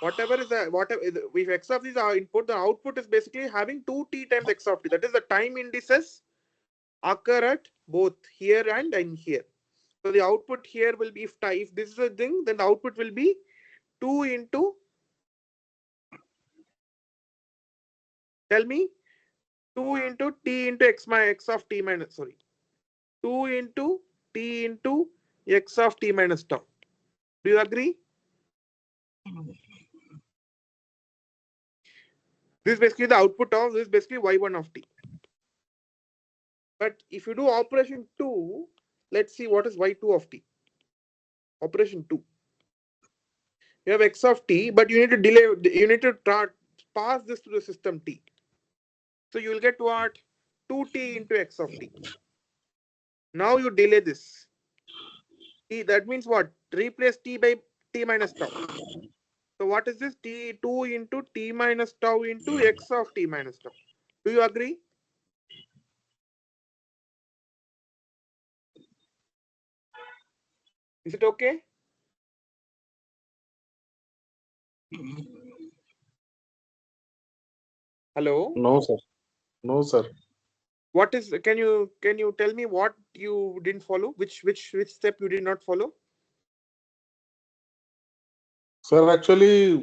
if x of t is our input, the output is basically having 2t times x of t. That is the time indices occur at both here and in here. So the output here will be, if this is a thing, then the output will be 2 into, tell me, 2 into t into x of t minus, sorry, 2 into t into x of t minus tau. Do you agree? This is basically the output of this, basically y1 of t. But if you do operation 2, let's see what is y2 of t. Operation 2. You have x of t, but you need to delay, you need to pass this to the system t. So you will get what? 2t into x of t. Now you delay this. T, that means what? Replace t by t minus tau. So what is this? T2 into t minus tau into x of t minus tau. Do you agree? Is it okay? Hello? No, sir. No, sir. What is, can you tell me what you didn't follow? Which step you did not follow? Sir, actually,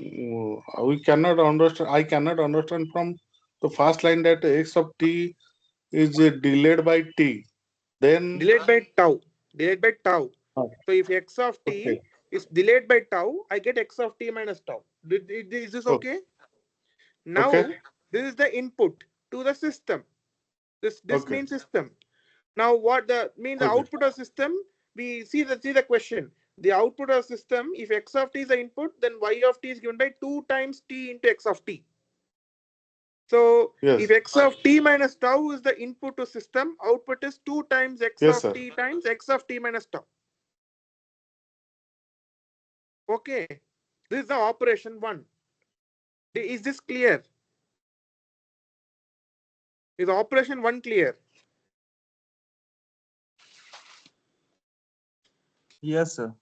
we cannot understand. I cannot understand from the first line that x of t is delayed by t. Then, Delayed by tau. Delayed by tau. oh, So if x of okay, t is delayed by tau, I get x of t minus tau. Is this oh, okay? okay, Now this is the input to the system. This okay, means system. Now what the mean the okay. output of system? We see the question. The output of system, if x of t is the input, then y of t is given by 2 times t into x of t. So if Yes, x of t minus tau is the input to system, output is 2 times x yes, of sir. t times x of t minus tau. Okay, this is the operation 1. Is this clear? Is operation 1 clear? Yes, sir.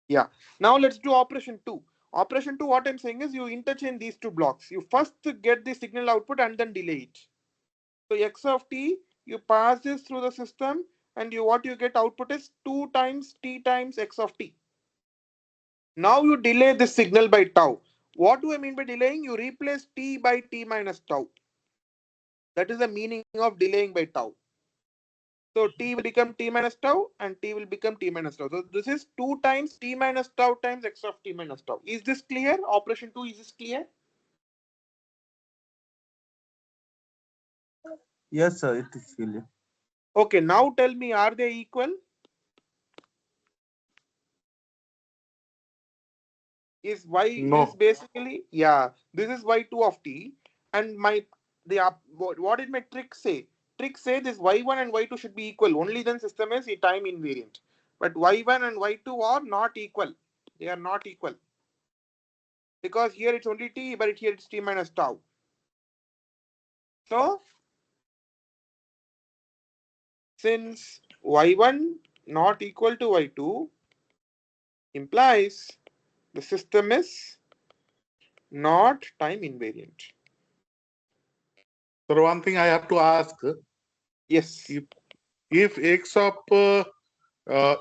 Yeah. Now let's do operation 2. Operation 2, what I'm saying is you interchange these two blocks. You first get the signal output and then delay it. So x of t, you pass this through the system, and what you get output is 2 times t times x of t. Now you delay this signal by tau. What do I mean by delaying? You replace t by t minus tau. That is the meaning of delaying by tau. So t will become t minus tau and t will become t minus tau. So this is 2 times t minus tau times x of t minus tau. Is this clear? Operation 2, is this clear? Yes, sir. It is clear. Okay, now tell me, are they equal? Is No, basically, yeah, this is y2 of t, and what did my trick say? Trick say this y1 and y2 should be equal. Only then system is a time invariant. But y1 and y2 are not equal. They are not equal. Because here it's only t, but here it's t minus tau. So since y1 not equal to y2 implies the system is not time invariant. sir. One thing I have to ask: Yes. if x of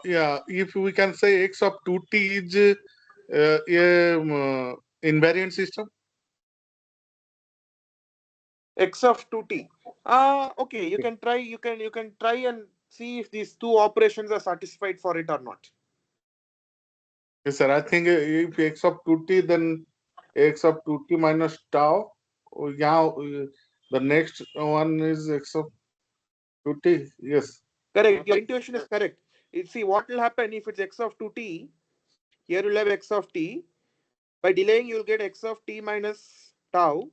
yeah, if we can say x of 2t is a invariant system. X of 2t. Okay, you can try, you can try and see if these two operations are satisfied for it or not. Yes, sir. I think if x of 2t, then x of 2t minus tau. Yeah, the next one is x of 2t. Yes, Correct. Your intuition is correct. See what will happen if it's x of 2t. Here you'll have x of t. By delaying, you'll get x of t minus tau.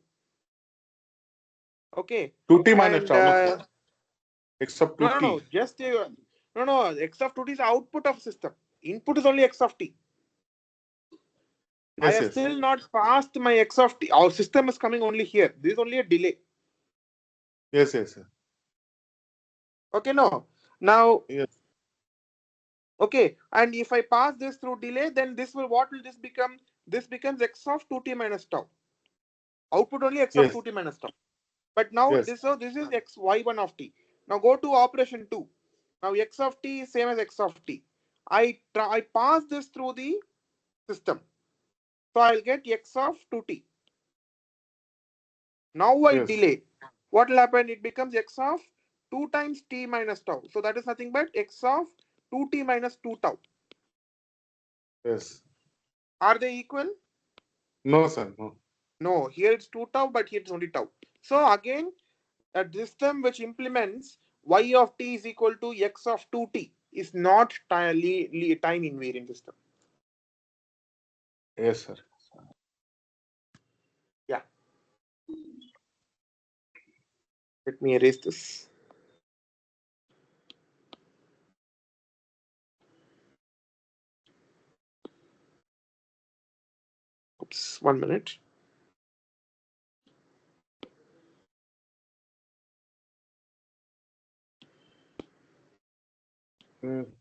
Okay. 2t minus And tau. No, sir. X of no, no, 2t. no. Just no. X of 2t is output of system. Input is only x of t. I Yes, have yes, still not passed my x of t. Our system is coming only here. This is only a delay. yes, yes, yes. Okay, no. Now, Yes, okay, and if I pass this through delay, then what will this become? This becomes x of 2t minus tau. Output only x of yes, 2t minus tau. But now yes, this is x y1 of t. Now go to operation 2. Now x of t is same as x of t. I pass this through the system. So I'll get x of 2t. Now I Yes. delay. What will happen? It becomes x of 2 times t minus tau. So that is nothing but x of 2t minus 2 tau. Yes. Are they equal? No, sir. No. No, here it's 2 tau, but here it's only tau. So again, a system which implements y of t is equal to x of 2t is not time invariant system. Yes, sir. Yeah. Let me erase this. Oops, 1 minute.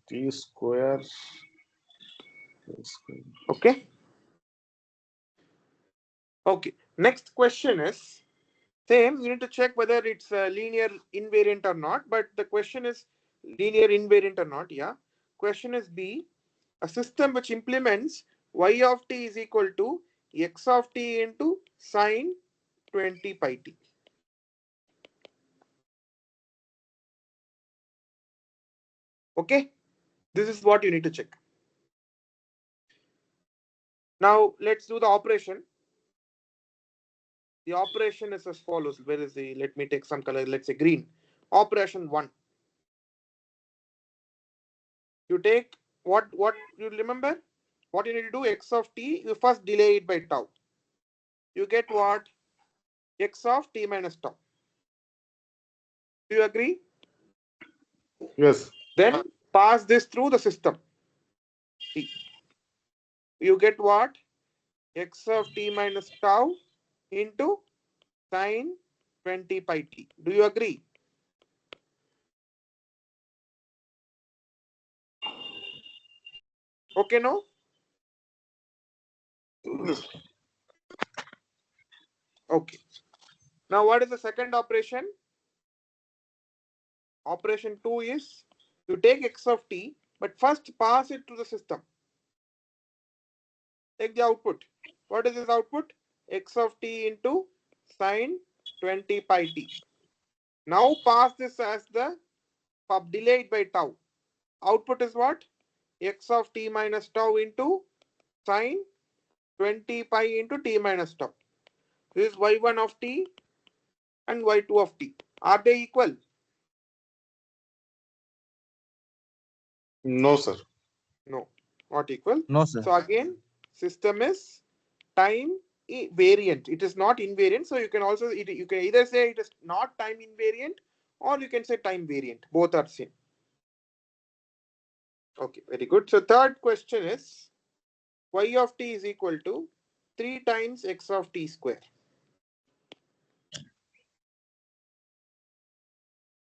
T square. Okay. Okay. Next question is same. You need to check whether it's linear invariant or not. But the question is linear invariant or not. Yeah. Question is B. A system which implements y of t is equal to x of t into sine 20 pi t. Okay. This is what you need to check. Now let's do the operation. The operation is as follows. Where is the, let me take some color, let's say green. Operation 1. You take what you remember? What you need to do, x of t, you first delay it by tau. You get what? X of t minus tau. Do you agree? Yes. Then pass this through the system. T. You get what? X of t minus tau into sine 20 pi t. Do you agree? Okay, no? Okay. Now what is the second operation? Operation 2 is you take x of t, but first pass it to the system. Take the output. What is this output? X of t into sine 20 pi t. Now pass this as the delayed by tau. Output is what? X of t minus tau into sine 20 pi into t minus tau. This is y1 of t and y2 of t. Are they equal? No, sir. No, not equal. No, sir. So again, system is time variant. It is not invariant. So you can also, you can either say it is not time invariant or you can say time variant. Both are same. Okay, very good. So third question is y of t is equal to 3 times x of t square.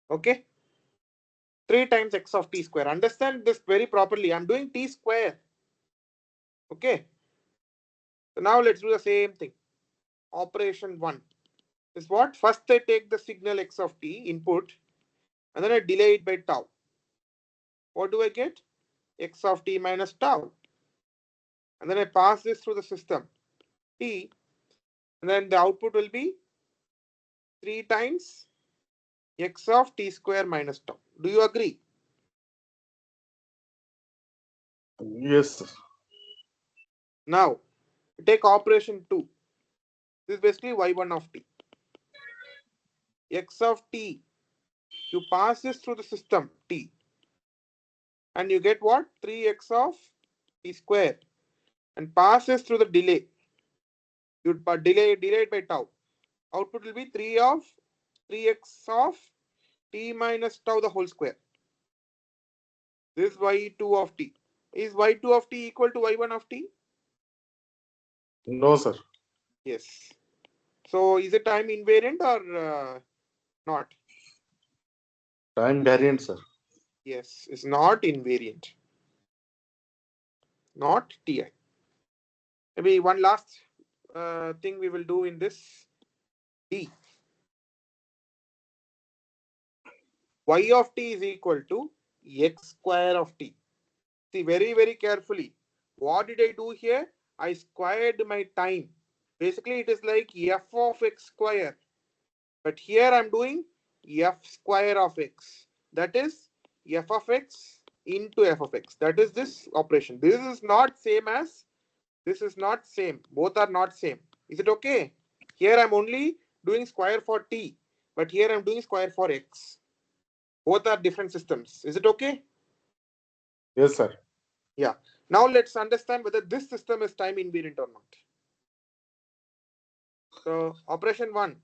Okay. 3 times x of t square. Understand this very properly. I'm doing t square. Okay. So now let's do the same thing. Operation 1 is what? First I take the signal x of t input and then I delay it by tau. What do I get? X of t minus tau. And then I pass this through the system t, and then the output will be 3 times x of t square minus tau. Do you agree? Yes, sir. Now take operation 2. This is basically y1 of t. X of t, you pass this through the system t, and you get what? 3x of t square, and pass this through the delay. You delay by tau. Output will be 3x of t minus tau the whole square. This is y2 of t. Is y2 of t equal to y1 of t? No, sir. Yes. So is it time invariant or not? Time variant, sir. Yes, it's not invariant. Not ti. Maybe one last thing we will do in this d. Y of t is equal to x square of t. See very carefully. What did I do here? I squared my time. Basically, it is like f of x square. But here I'm doing f square of x. That is f of x into f of x. That is this operation. This is not same as, this is not same. Both are not same. Is it okay? Here I'm only doing square for t, but here I'm doing square for x. Both are different systems. Is it okay? Yes, sir. Yeah. Now let's understand whether this system is time invariant or not. So operation 1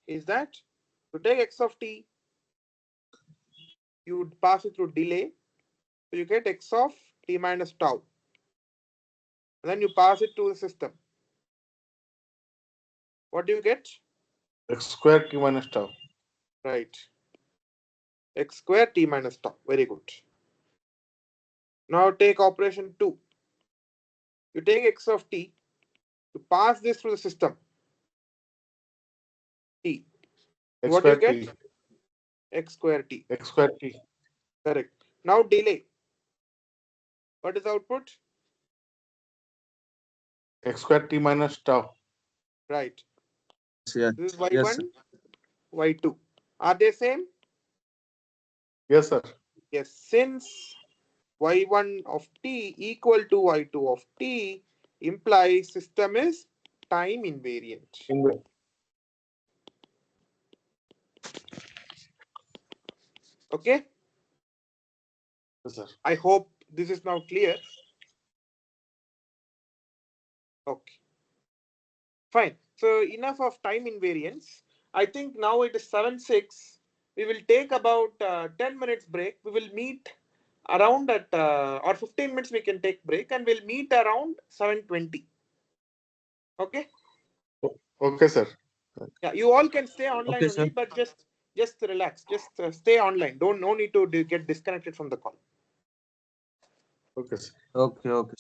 is that to take x of t, you pass it through delay. So you get x of t minus tau. And then you pass it to the system. What do you get? X square t minus tau. Right. X square t minus tau. Very good. Now take operation 2. You take x of t, you pass this through the system. T. X What do you square get? t. X square t. X square t. Correct. Now delay. What is the output? X square t minus tau. Right. Yes. This is Yes, y1, y2. Are they same? Yes, sir. Yes. Since y1 of t equal to y2 of t implies system is time invariant. Okay. Yes, sir. I hope this is now clear. Okay. Fine. So enough of time invariance. I think now it is 7:06. We will take about 10 minutes break. We will meet around at or 15 minutes we can take break and we'll meet around 7:20. Okay. Okay, sir. Yeah, you all can stay online okay, sir. only, but just relax. Just stay online. Don't no need to get disconnected from the call. Okay, sir. Okay, okay.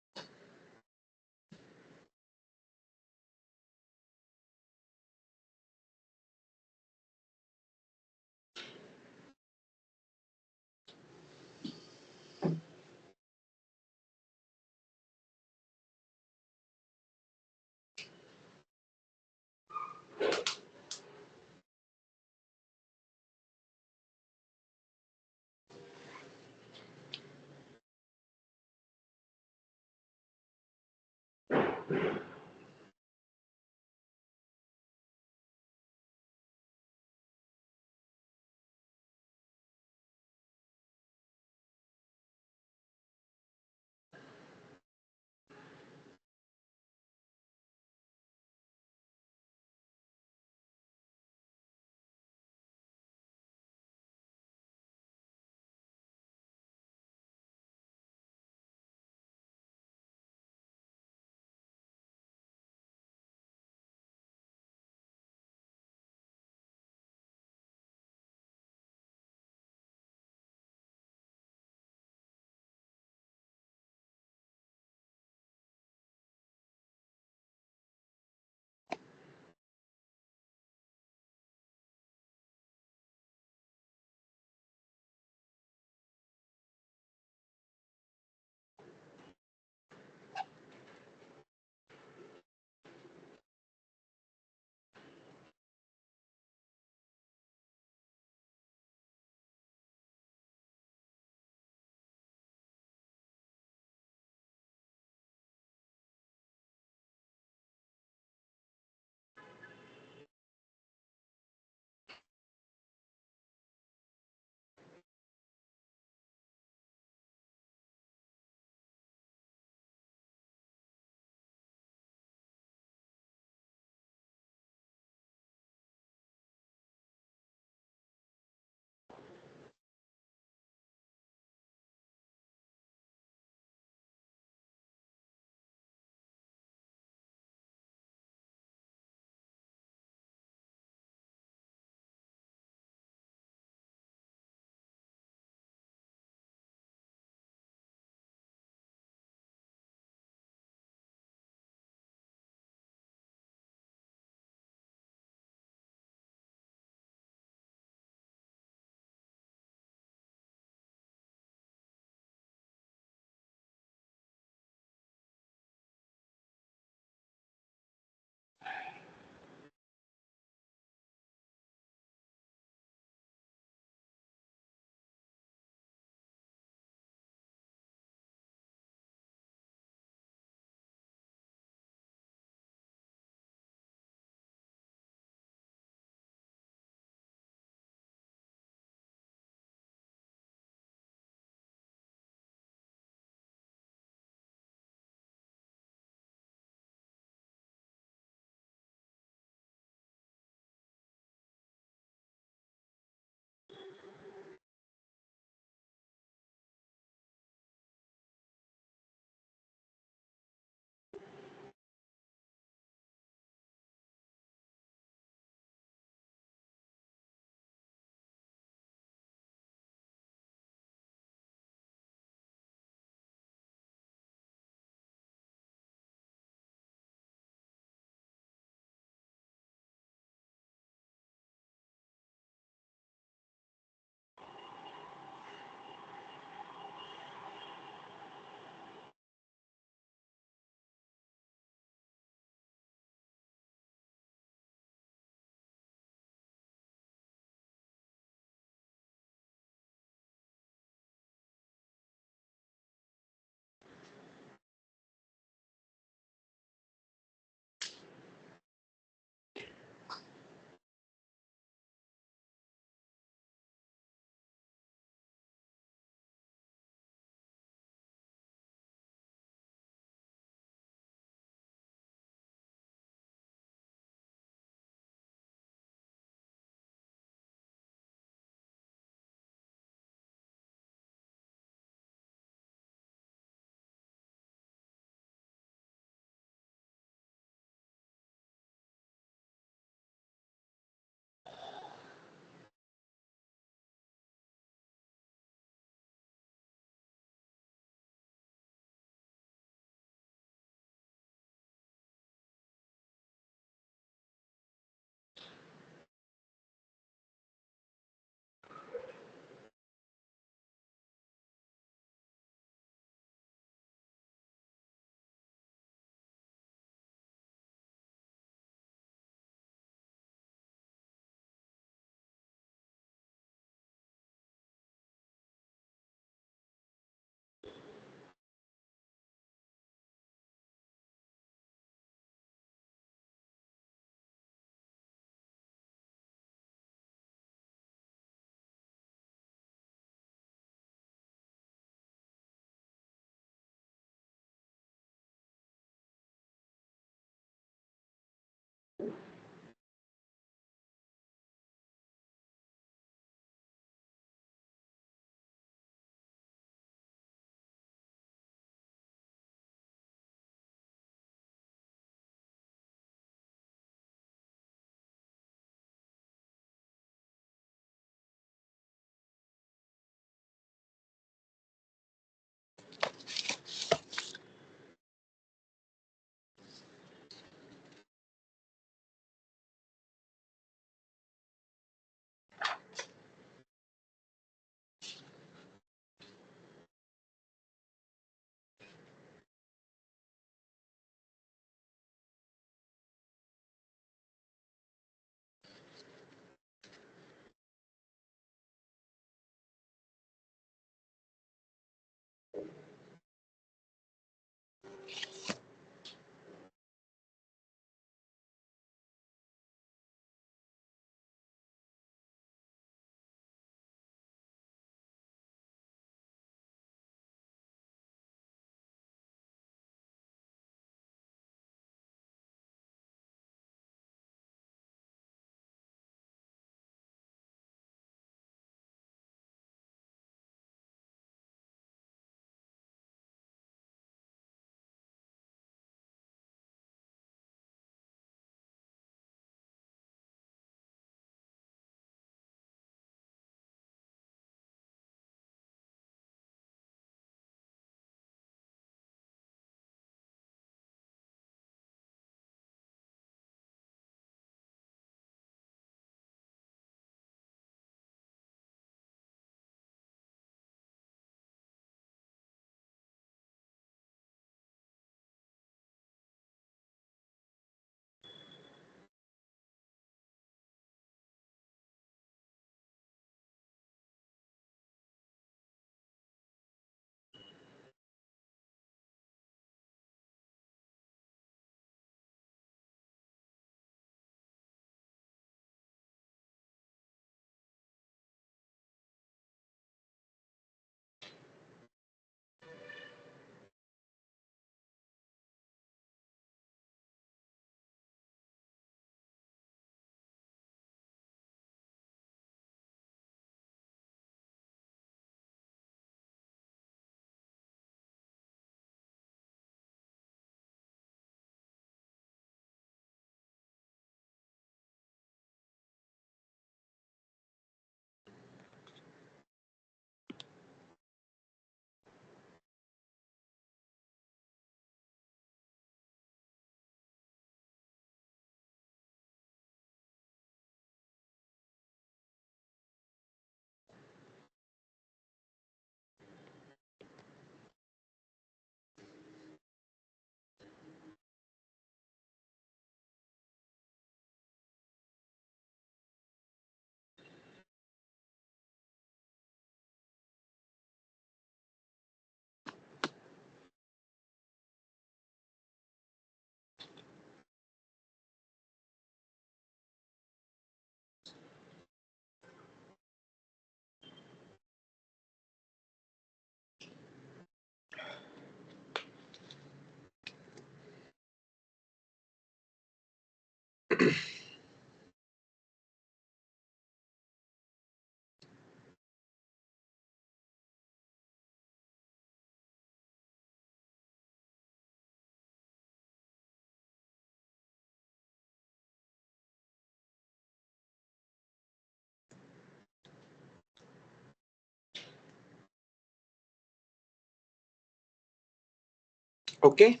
Okay,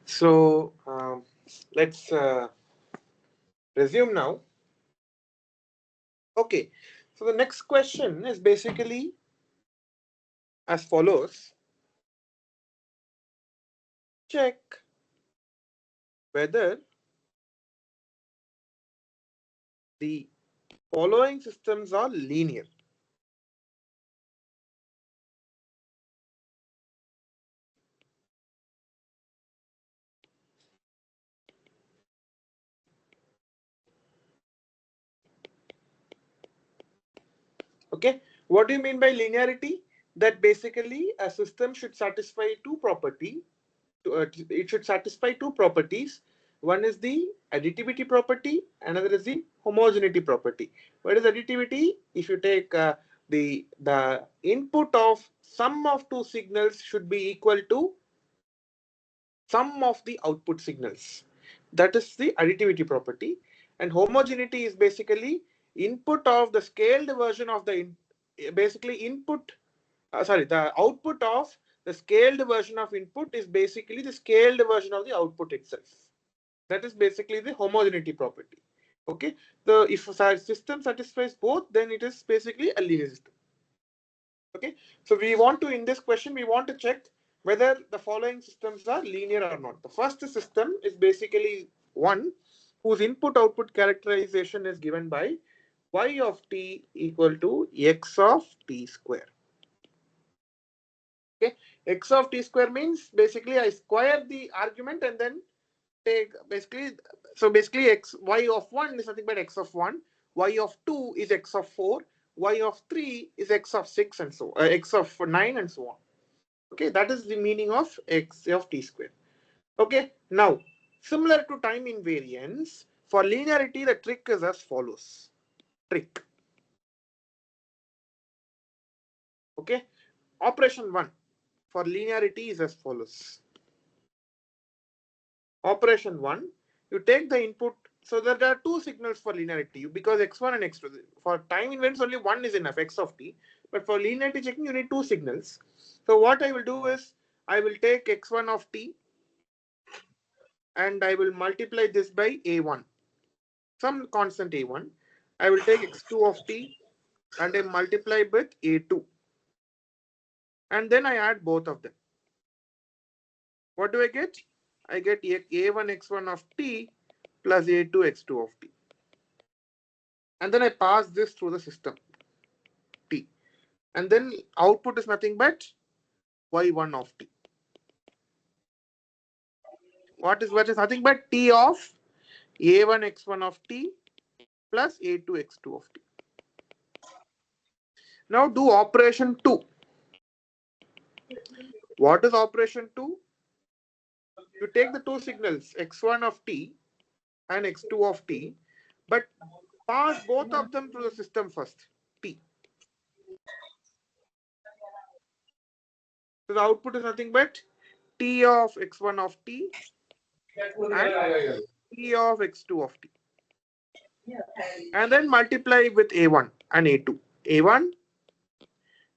so let's resume now. Okay, so the next question is basically as follows. Check whether the following systems are linear. Okay, what do you mean by linearity? That basically a system should satisfy two property. It should satisfy two properties. One is the additivity property, another is the homogeneity property. What is additivity? If you take the input of sum of two signals should be equal to sum of the output signals. That is the additivity property. And homogeneity is basically input of the scaled version of the basically input the output of the scaled version of input is basically the scaled version of the output itself. That is basically the homogeneity property. Okay, the if a system satisfies both, then it is basically a linear system. Okay, so we want to, in this question, we want to check whether the following systems are linear or not. The first system is basically one whose input output characterization is given by y of t equal to x of t square. Okay, x of t square means basically I square the argument and then take basically, so basically x y of 1 is nothing but x of 1, y of 2 is x of 4, y of 3 is x of 6, and so x of 9 and so on. Okay, that is the meaning of x of t square. Okay, now similar to time invariance, for linearity the trick is as follows. Trick. Okay, operation 1 for linearity is as follows. Operation 1, you take the input. So there are two signals for linearity because x1 and x2. For time invariance, only one is enough, x of t. But for linearity checking, you need two signals. So what I will do is I will take x1 of t and I will multiply this by a1, some constant a1. I will take x2 of t and I multiply with a2. And then I add both of them. What do I get? I get a1 x1 of t plus a2 x2 of t. And then I pass this through the system t, and then output is nothing but y1 of t. What is nothing but t of a1 x1 of t plus a2 x2 of t. Now do operation 2. What is operation 2? You take the two signals x1 of t and x2 of t, but pass both of them through the system first, t. So the output is nothing but t of x1 of t and t of x2 of t. And then multiply with a1 and a2. a1,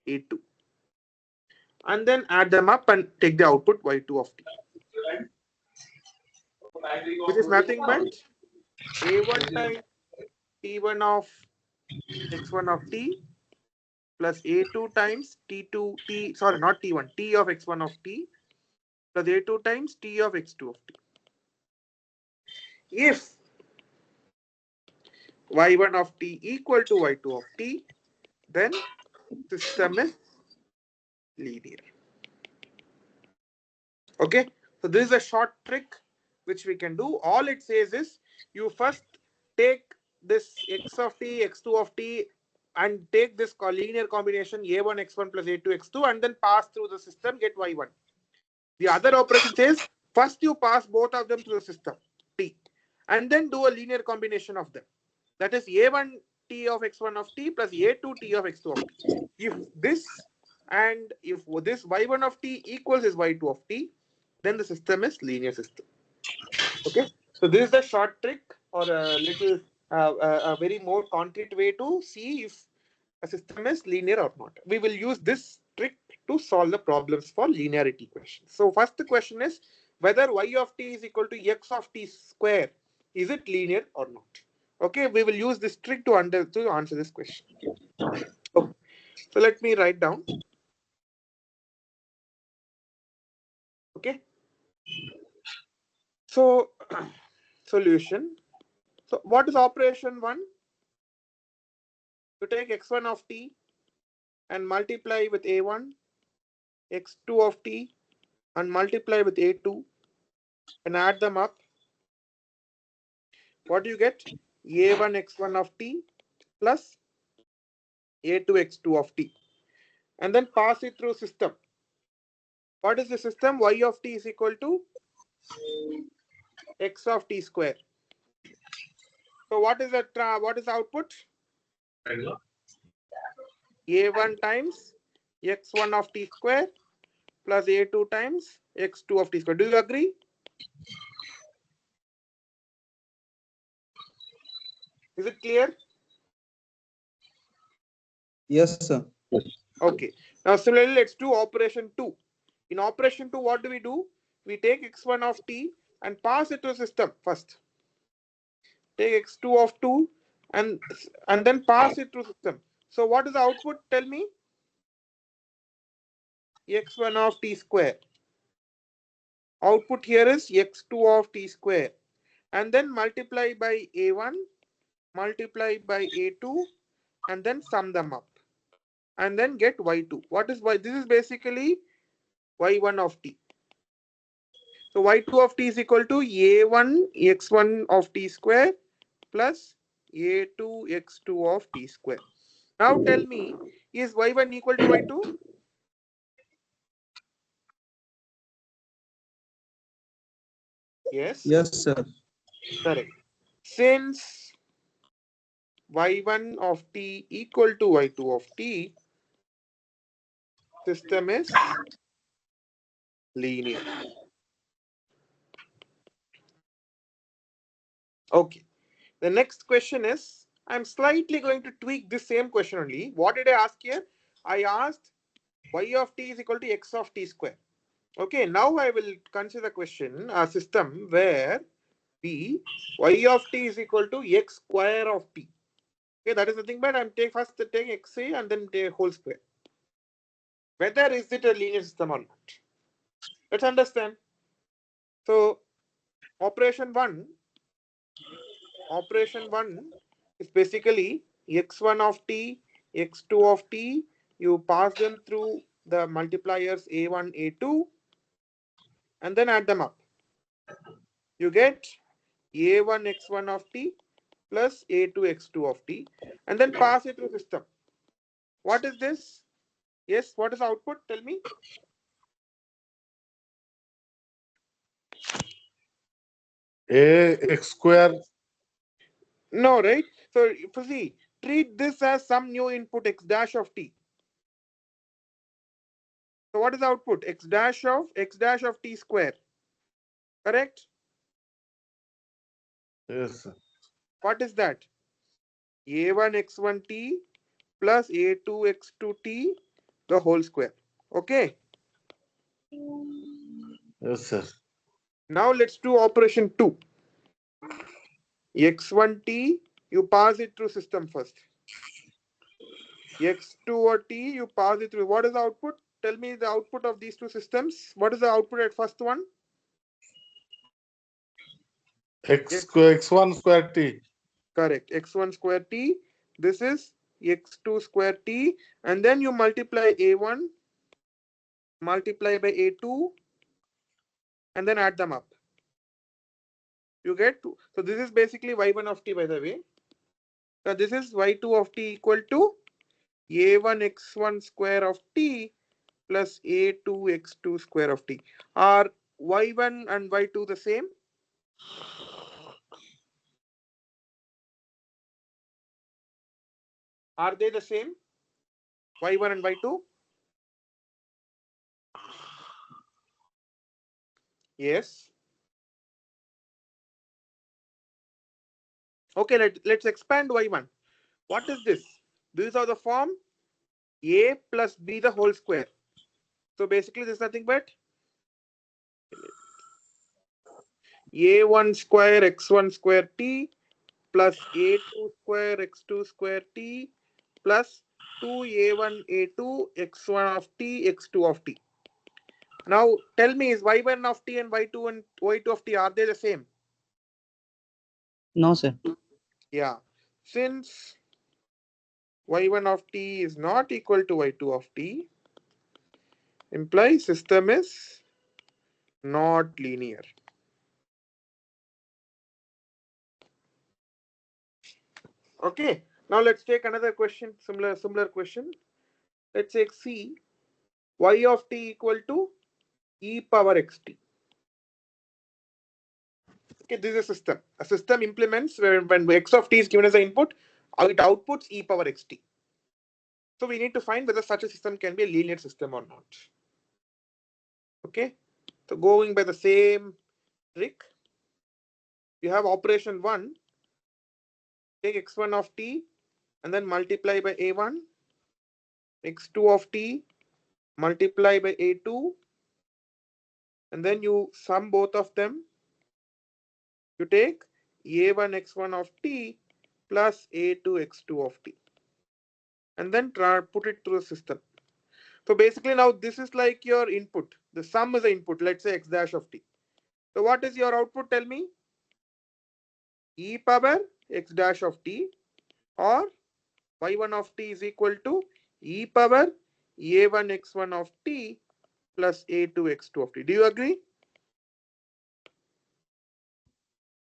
a2. And then add them up and take the output y2 of t, which is nothing but a1 times t1 of x1 of t plus a2 times t2 t, sorry, not t1, t of x1 of t plus a2 times t of x2 of t. If y1 of t equal to y2 of t, then system is linear. Okay, so this is a short trick which we can do. All it says is you first take this x of t, x2 of t, and take this linear combination a1 x1 plus a2 x2 and then pass through the system, get y1. The other operation says first you pass both of them through the system t, and then do a linear combination of them. That is a1t of x1 of t plus a2t of x2 of t. If this and if this y1 of t equals this y2 of t, then the system is linear system. Okay, so this is the short trick, or a little a very more concrete way to see if a system is linear or not. We will use this trick to solve the problems for linearity questions. So first the question is whether y of t is equal to x of t square. Is it linear or not? Okay, we will use this trick to answer this question. Okay. So let me write down. Okay. So solution. So what is operation 1? To take x1 of t and multiply with a1, x2 of t and multiply with a2 and add them up. What do you get? a1 x1 of t plus a2 x2 of t, and then pass it through system. What is the system? Y of t is equal to x of t square. So what is that? What is the output? a1 times x1 of t square plus a2 times x2 of t square. Do you agree? Is it clear? Yes, sir. Okay. Now similarly, let's do operation 2. In operation 2, what do? We take x1 of t and pass it to the system first. Take x2 of 2 and then pass it through system. So what is the output? Tell me. x1 of t square. Output here is x2 of t square. And then multiply by a1, multiply by a2, and then sum them up. And then get y2. What is y? This is basically y1 of t. So y2 of t is equal to a1 x1 of t square plus a2 x2 of t square. Now tell me, is y1 equal to y2? Yes. Yes, sir. Correct. Since y1 of t equal to y2 of t, system is linear. Okay. The next question is, I'm slightly going to tweak this same question only. What did I ask here? I asked y of t is equal to x of t square. Okay, now I will consider the question a system where y of t is equal to x square of t. Okay, that is the thing, but I'm first taking xa and then take whole square. Whether is it a linear system or not? Let's understand. So operation 1 is basically x1 of t, x2 of t. You pass them through the multipliers a1, a2, and then add them up. You get a1 x1 of t plus a2 x2 of t, and then pass it through system. What is this? Yes, what is the output? Tell me. A x square. No, right? So see, treat this as some new input x dash of t. So what is the output? X dash of t square. Correct? Yes, sir. What is that? a1 x1 t plus a2 x2 t the whole square. Okay. Yes, sir. Now let's do operation 2. x1 t, you pass it through system first. x2 or t, you pass it through. What is the output? Tell me the output of these two systems. What is the output at first one? X1 square t. Correct. x1 square t. This is x2 square t. And then you multiply a1, multiply by a2, and then add them up. You get 2. So this is basically y1 of t, by the way. Now this is y2 of t equal to a1 x1 square of t plus a2 x2 square of t. Are y1 and y2 the same? Are they the same? Y1 and Y2? Yes. Okay, let's expand Y1. What is this? These are the form A plus B the whole square. So basically this is nothing but A1 square x1 square t plus A2 square x2 square t plus 2A1 A2 x1 of t x2 of t. Now tell me, is y1 of t and y2 of t, are they the same? No, sir. Yeah. Since y1 of t is not equal to y2 of t, implies system is not linear. Okay. Now let's take another question, similar question. Let's take C, y of t equal to e power xt. Okay, this is a system. A system implements when x of t is given as an input, it outputs e power xt. So we need to find whether such a system can be a linear system or not. Okay, so going by the same trick, you have operation 1, take x1 of t and then multiply by a1, x2 of t multiply by a2, and then you sum both of them. You take a1 x1 of t plus a2 x2 of t, and then put it through the system. So basically now this is like your input. The sum is the input. Let's say x dash of t. So what is your output? Tell me. E power x dash of t, or y1 of t is equal to e power a1 x1 of t plus a2 x2 of t. Do you agree?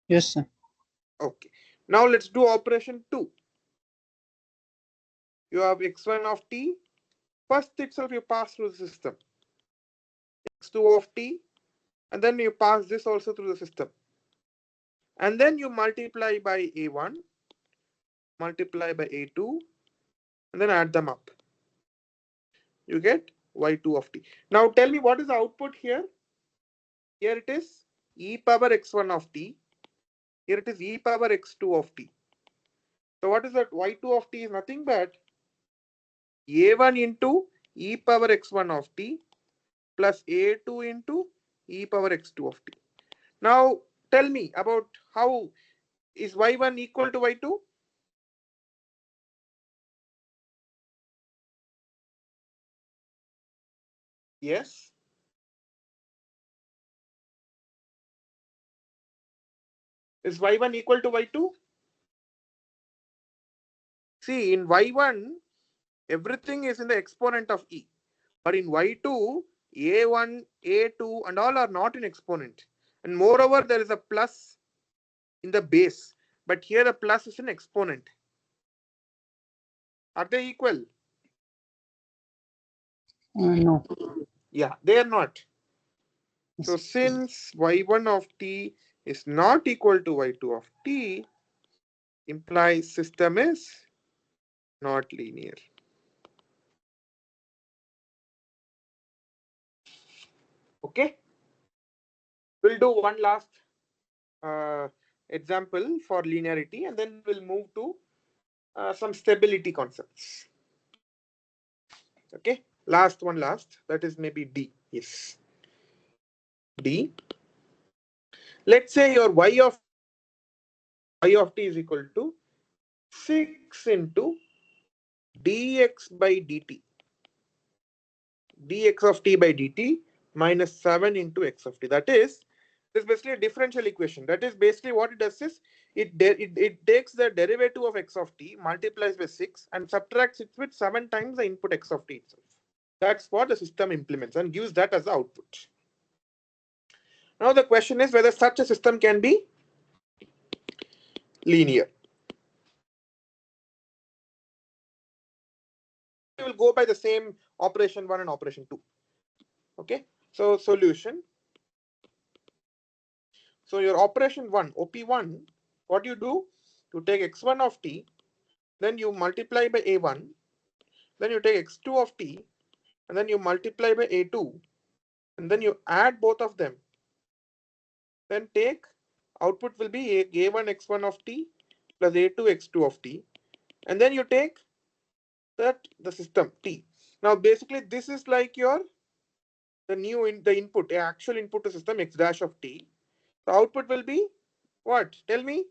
Yes, sir. Okay. Now let's do operation 2. You have x1 of t. First itself you pass through the system. x2 of t, and then you pass this also through the system. And then you multiply by a1, multiply by a2, and then add them up. You get y2 of t. Now tell me, what is the output here? Here it is e power x1 of t. Here it is e power x2 of t. So what is that? Y2 of t is nothing but a1 into e power x1 of t plus a2 into e power x2 of t. Now tell me about how is y1 equal to y2? Yes. Is y1 equal to y2? See, in y1, everything is in the exponent of e. But in y2, a1, a2, and all are not in exponent. And moreover, there is a plus in the base. But here a plus is an exponent. Are they equal? No. Yeah, they are not. So since y1 of t is not equal to y2 of t, implies system is not linear. Okay. We'll do one last example for linearity, and then we'll move to some stability concepts. Okay. Last. That is maybe D. Yes. D. Let's say your y of t is equal to 6 into dx by dt. Dx of t by dt minus 7 into x of t. That is, this is basically a differential equation. That is basically what it does is it takes the derivative of x of t, multiplies by 6, and subtracts it with 7 times the input x of t itself. That's what the system implements and gives that as the output. Now the question is whether such a system can be linear. We will go by the same operation 1 and operation 2. Okay. So solution. So your operation 1, OP1, what you do? You take x1 of t, then you multiply by A1, then you take x2 of t, and then you multiply by A2, and then you add both of them. Then take output will be A1 x1 of t plus A2 x2 of t, and then you take the system t. Now basically this is like your the input, actual input to system x dash of t. The output will be what? Tell me,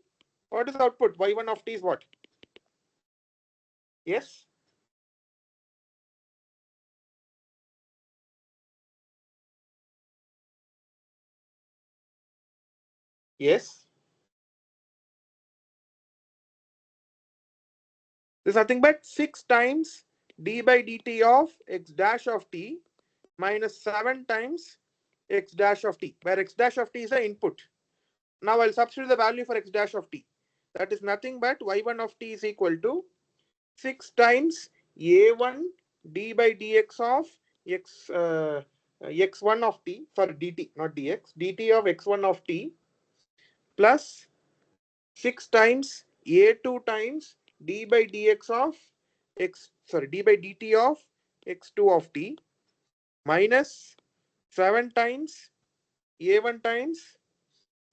what is the output? Y1 of t is what? Yes? Yes? This is nothing but 6 times d by dt of x dash of t minus 7 times x dash of t, where x dash of t is the input. Now I'll substitute the value for x dash of t. That is nothing but y1 of t is equal to 6 times a1 d by dx of x x1 of t, sorry dt, not dx, dt of x1 of t plus 6 times a2 times d by dx of d by dt of x2 of t minus 7 times a1 times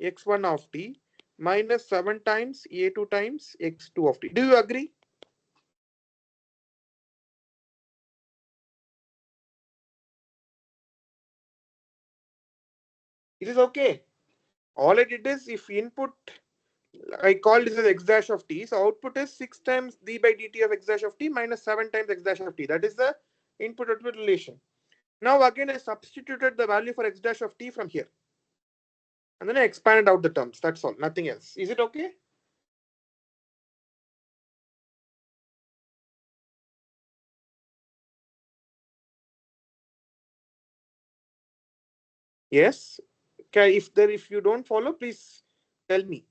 x1 of t minus 7 times a2 times x2 of t. Do you agree? It is okay. All I did is, if input, I call this as x dash of t, so output is 6 times d by dt of x dash of t minus 7 times x dash of t. That is the input output relation. Now again I substituted the value for x dash of t from here, and then I expanded out the terms. That's all, nothing else. Is it okay? Yes. Okay, if you don't follow, please tell me.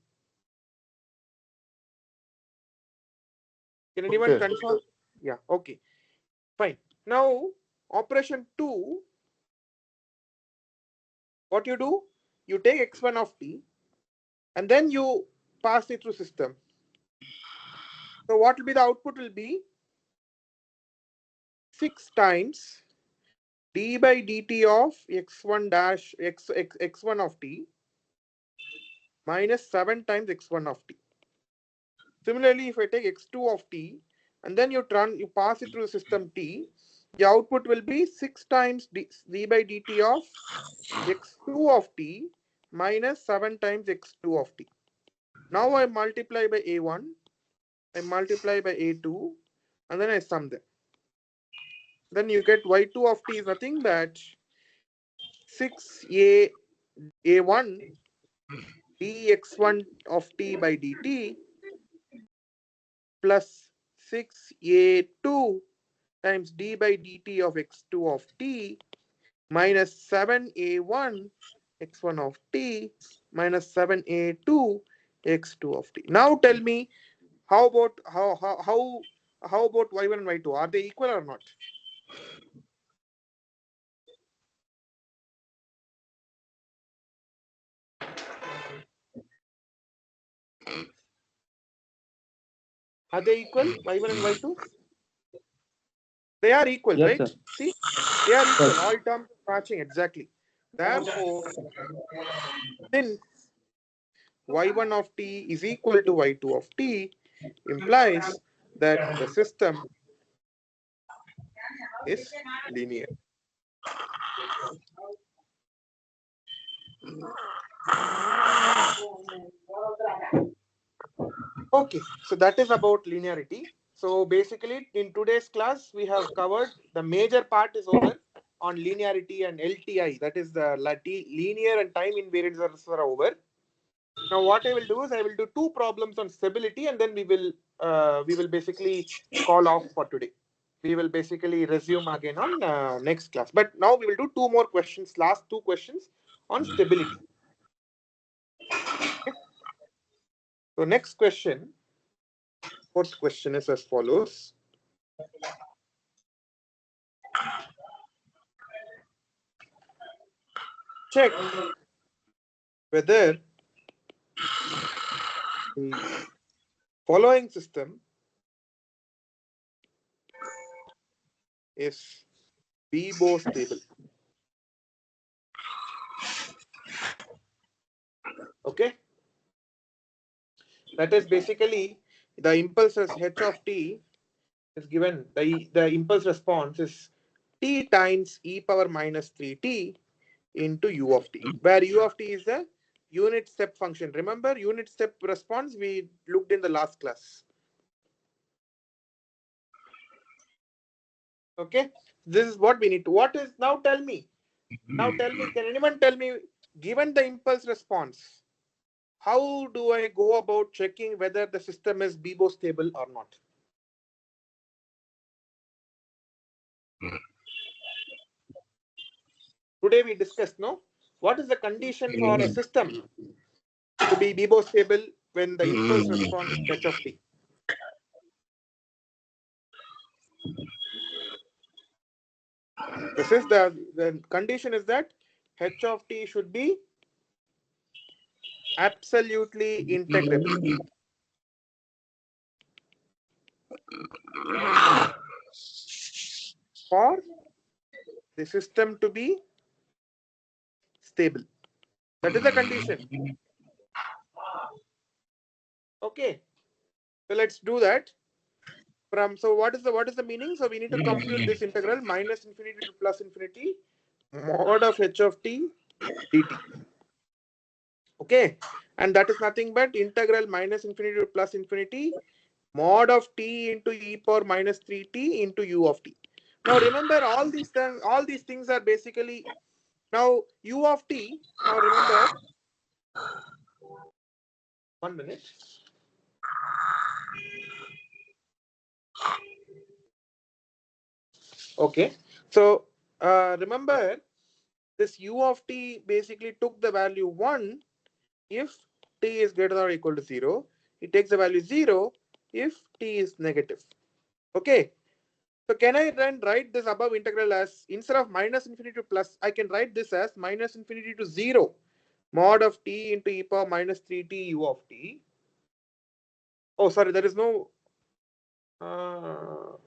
Can anyone Okay. confirm? Yeah, okay. Fine. Now operation 2, what you do? You take x1 of t and then you pass it through system. So what will be the output will be 6 times d by dt of x1 dash x1 of t minus 7 times x1 of t. Similarly, if I take x2 of t and then you pass it through the system t, the output will be 6 times d by dt of x2 of t minus 7 times x2 of t. Now I multiply by a1, I multiply by a2, and then I sum them. Then you get y2 of t is nothing but 6 a1 dx1 of t by dt plus 6a2 times d by dt of x2 of t minus 7a1 x1 of t minus 7a2 x2 of t. Now tell me, how about how about y1 and y2? Are they equal or not? Are they equal, y1 and y2? They are equal, Yes, right? sir. See, they are equal. Yes. All terms are matching exactly. Therefore, since y1 of t is equal to y2 of t, implies that the system is linear. Okay, so that is about linearity. So basically, in today's class, we have covered the major part is over on linearity and LTI. That is the linear and time invariants are over. Now, what I will do is I will do 2 problems on stability, and then we will basically call off for today. We will basically resume again on next class. But now we will do 2 more questions, last 2 questions on stability. Okay? So next question, fourth question is as follows. Check whether the following system is Bibo stable. Okay, that is basically the impulse as h of t is given. The impulse response is t times e power minus 3t into u of t, where u of t is the unit step function. Remember, unit step response we looked in the last class. Okay, this is what we need to. What is now? Tell me. Now tell me. Can anyone tell me? Given the impulse response, how do I go about checking whether the system is Bibo stable or not? Today we discussed, no? What is the condition for a system to be Bibo stable when the impulse response is h of t? This is the condition is that h of t should be absolutely integrable for the system to be stable. That is the condition. Okay, so let's do that. So what is the meaning? So we need to compute this integral minus infinity to plus infinity mod of h of t dt. Okay, and that is nothing but integral minus infinity to plus infinity mod of t into e power minus 3t into u of t. Now remember, all these things are basically now u of t. Now remember, 1 minute. Okay, so remember, this u of t basically took the value 1 if t is greater than or equal to 0. It takes the value 0 if t is negative. Okay, so can I then write this above integral as, instead of minus infinity to plus, I can write this as minus infinity to 0 mod of t into e power minus 3t u of t. Oh, sorry, there is no.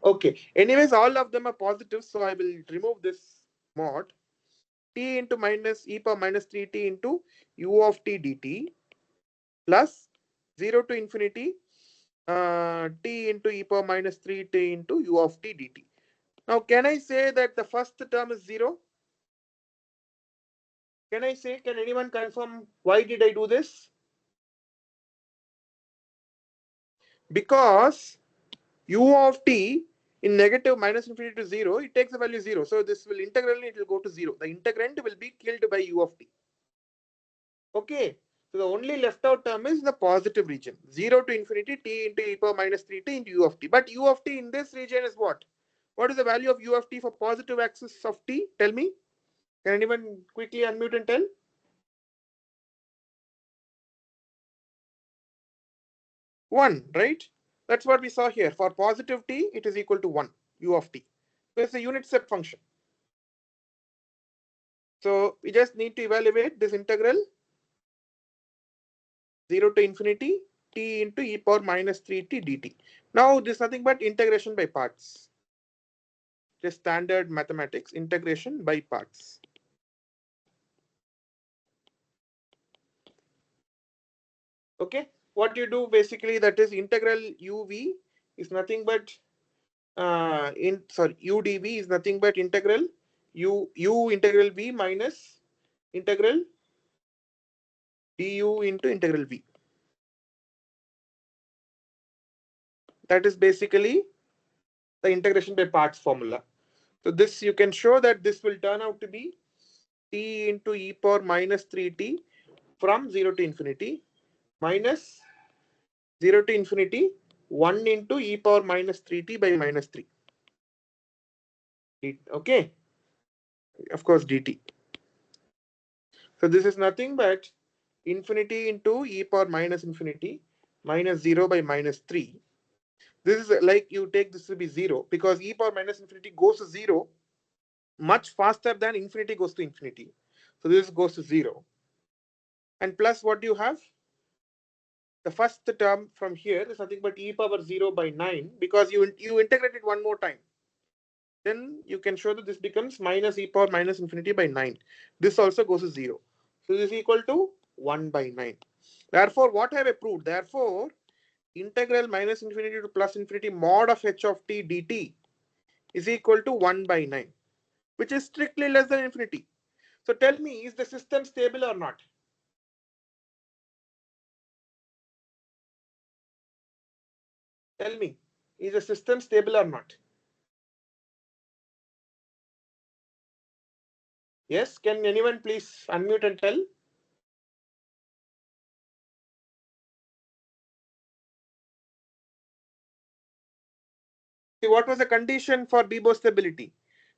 Okay. Anyways, all of them are positive, so I will remove this mod. T into minus e power minus 3t into u of t dt plus 0 to infinity t into e power minus 3t into u of t dt. Now, can I say that the first term is 0? Can I say, can anyone confirm why did I do this? Because u of t in negative minus infinity to 0, it takes the value 0. So this will integrally, it will go to 0. The integrand will be killed by u of t. Okay. So the only left out term is the positive region. 0 to infinity t into e power minus 3t into u of t. But u of t in this region is what? What is the value of u of t for positive axis of t? Tell me. Can anyone quickly unmute and tell? 1, right? That's what we saw here. For positive t, it is equal to 1, u of t. So it's a unit step function. So we just need to evaluate this integral 0 to infinity t into e power minus 3t dt. Now this is nothing but integration by parts. Just standard mathematics, integration by parts. Okay, what you do basically, that is integral uv is nothing but udv is nothing but integral u integral v minus integral du into integral v. That is basically the integration by parts formula. So this, you can show that this will turn out to be t into e power minus 3t from 0 to infinity minus 0 to infinity 1 into e power minus 3t by minus 3. Okay, of course dt. So this is nothing but infinity into e power minus infinity minus 0 by minus 3. This is like you take this to be 0 because e power minus infinity goes to 0 much faster than infinity goes to infinity. So this goes to 0. And plus what do you have? The first term from here is nothing but e power 0 by 9 because you integrate it one more time. then you can show that this becomes minus e power minus infinity by 9. This also goes to 0. So this is equal to 1 by 9. Therefore, what have I proved? Therefore, integral minus infinity to plus infinity mod of h of t dt is equal to 1 by 9, which is strictly less than infinity. So tell me, is the system stable or not? Tell me, is the system stable or not? Yes, can anyone please unmute and tell? See, what was the condition for Bibo stability?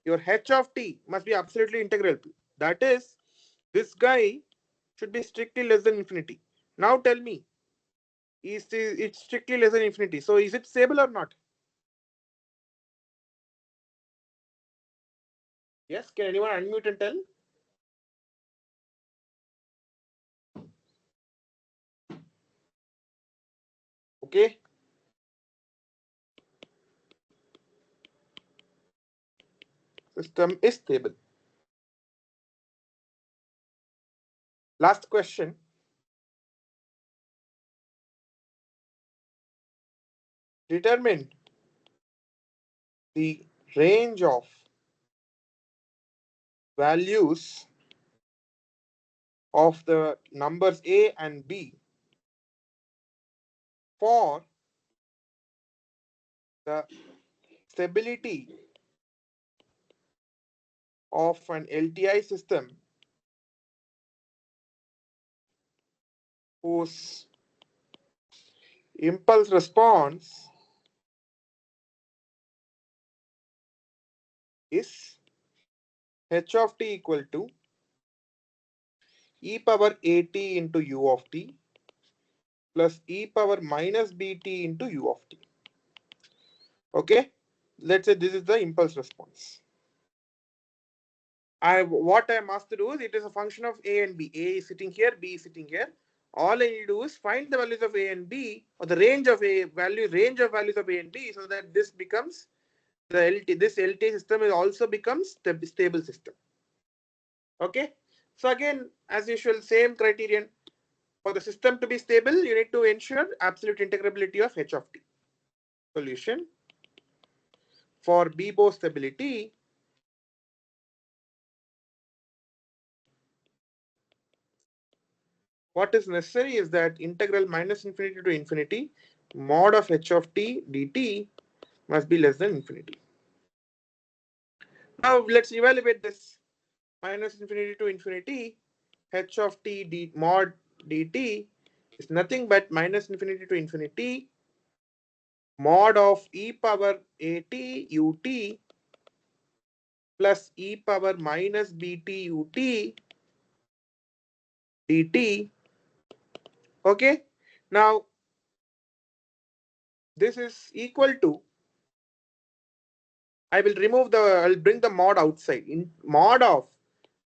Your h of t must be absolutely integral. That is, this guy should be strictly less than infinity. Now tell me, is it's strictly less than infinity? So is it stable or not? Yes, can anyone unmute and tell? Okay. System is stable. Last question. Determine the range of values of the numbers a and b for the stability of an LTI system whose impulse response is h of t equal to e power at into u of t plus e power minus bt into u of t. Okay, let's say this is the impulse response. What I'm asked to do is, it is a function of a and b. A is sitting here, b is sitting here. All I need to do is find the values of a and b, or the range of values of a and b, so that this becomes the LT. This LT system also becomes the stable system. Okay. So again, as usual, same criterion. For the system to be stable, you need to ensure absolute integrability of h of t. Solution for Bibo stability, what is necessary is that integral minus infinity to infinity mod of h of t dt must be less than infinity. Now let's evaluate this. Minus infinity to infinity, h of t d mod dt is nothing but minus infinity to infinity mod of e power at ut plus e power minus bt ut dt. Okay. Now this is equal to, I'll bring the mod outside. In mod of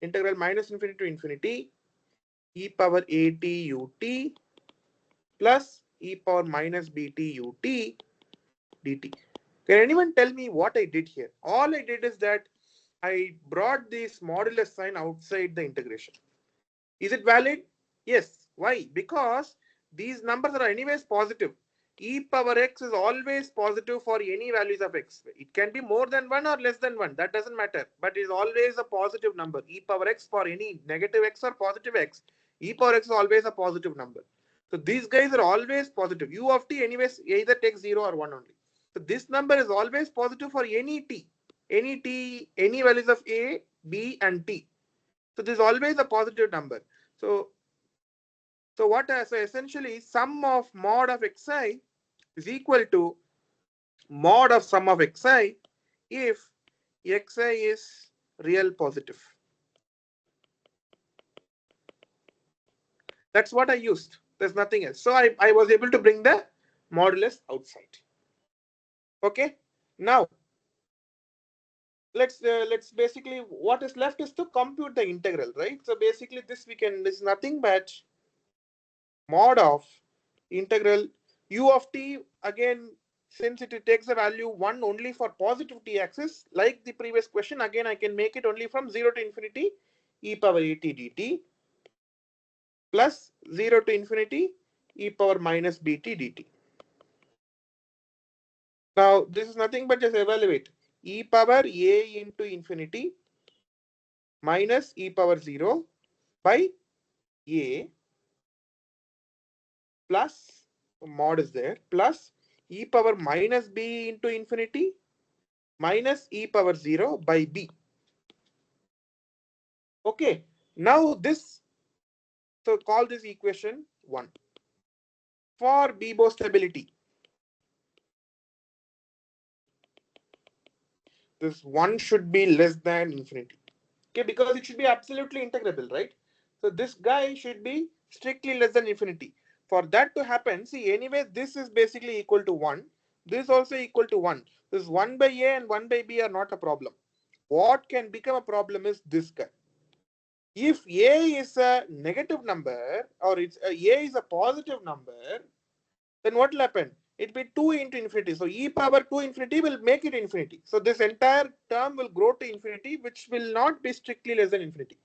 integral minus infinity to infinity e power at ut plus e power minus bt ut dt. Can anyone tell me what I did here? All I did is that I brought this modulus sign outside the integration. Is it valid? Yes. Why? Because these numbers are anyways positive. E power x is always positive for any values of x. It can be more than 1 or less than 1. That doesn't matter. But it is always a positive number. E power x for any negative x or positive x. E power x is always a positive number. So these guys are always positive. U of t anyways either takes 0 or 1 only. So this number is always positive for any t. Any values of a, b and t. So this is always a positive number. So essentially sum of mod of xi is equal to mod of sum of xi if xi is real positive. That's what I used. There's nothing else. So I was able to bring the modulus outside. Okay. Now let's basically, what is left is to compute the integral, right? So basically this is nothing but mod of integral u of t. Again, since it takes the value 1 only for positive t-axis, like the previous question, again I can make it only from 0 to infinity e power at dt plus 0 to infinity e power minus bt dt. Now this is nothing but just evaluate e power a into infinity minus e power 0 by a plus mod is there plus e power minus b into infinity minus e power 0 by b. Okay, now this, so call this equation 1. For BIBO stability, this 1 should be less than infinity. Okay, because it should be absolutely integrable, right? So this guy should be strictly less than infinity. For that to happen, see, anyway, this is basically equal to 1. This is also equal to 1. This 1 by a and 1 by b are not a problem. What can become a problem is this guy. If a is a negative number or a is a positive number, then what will happen? It will be 2 into infinity. So e power 2 infinity will make it infinity. So this entire term will grow to infinity, which will not be strictly less than infinity.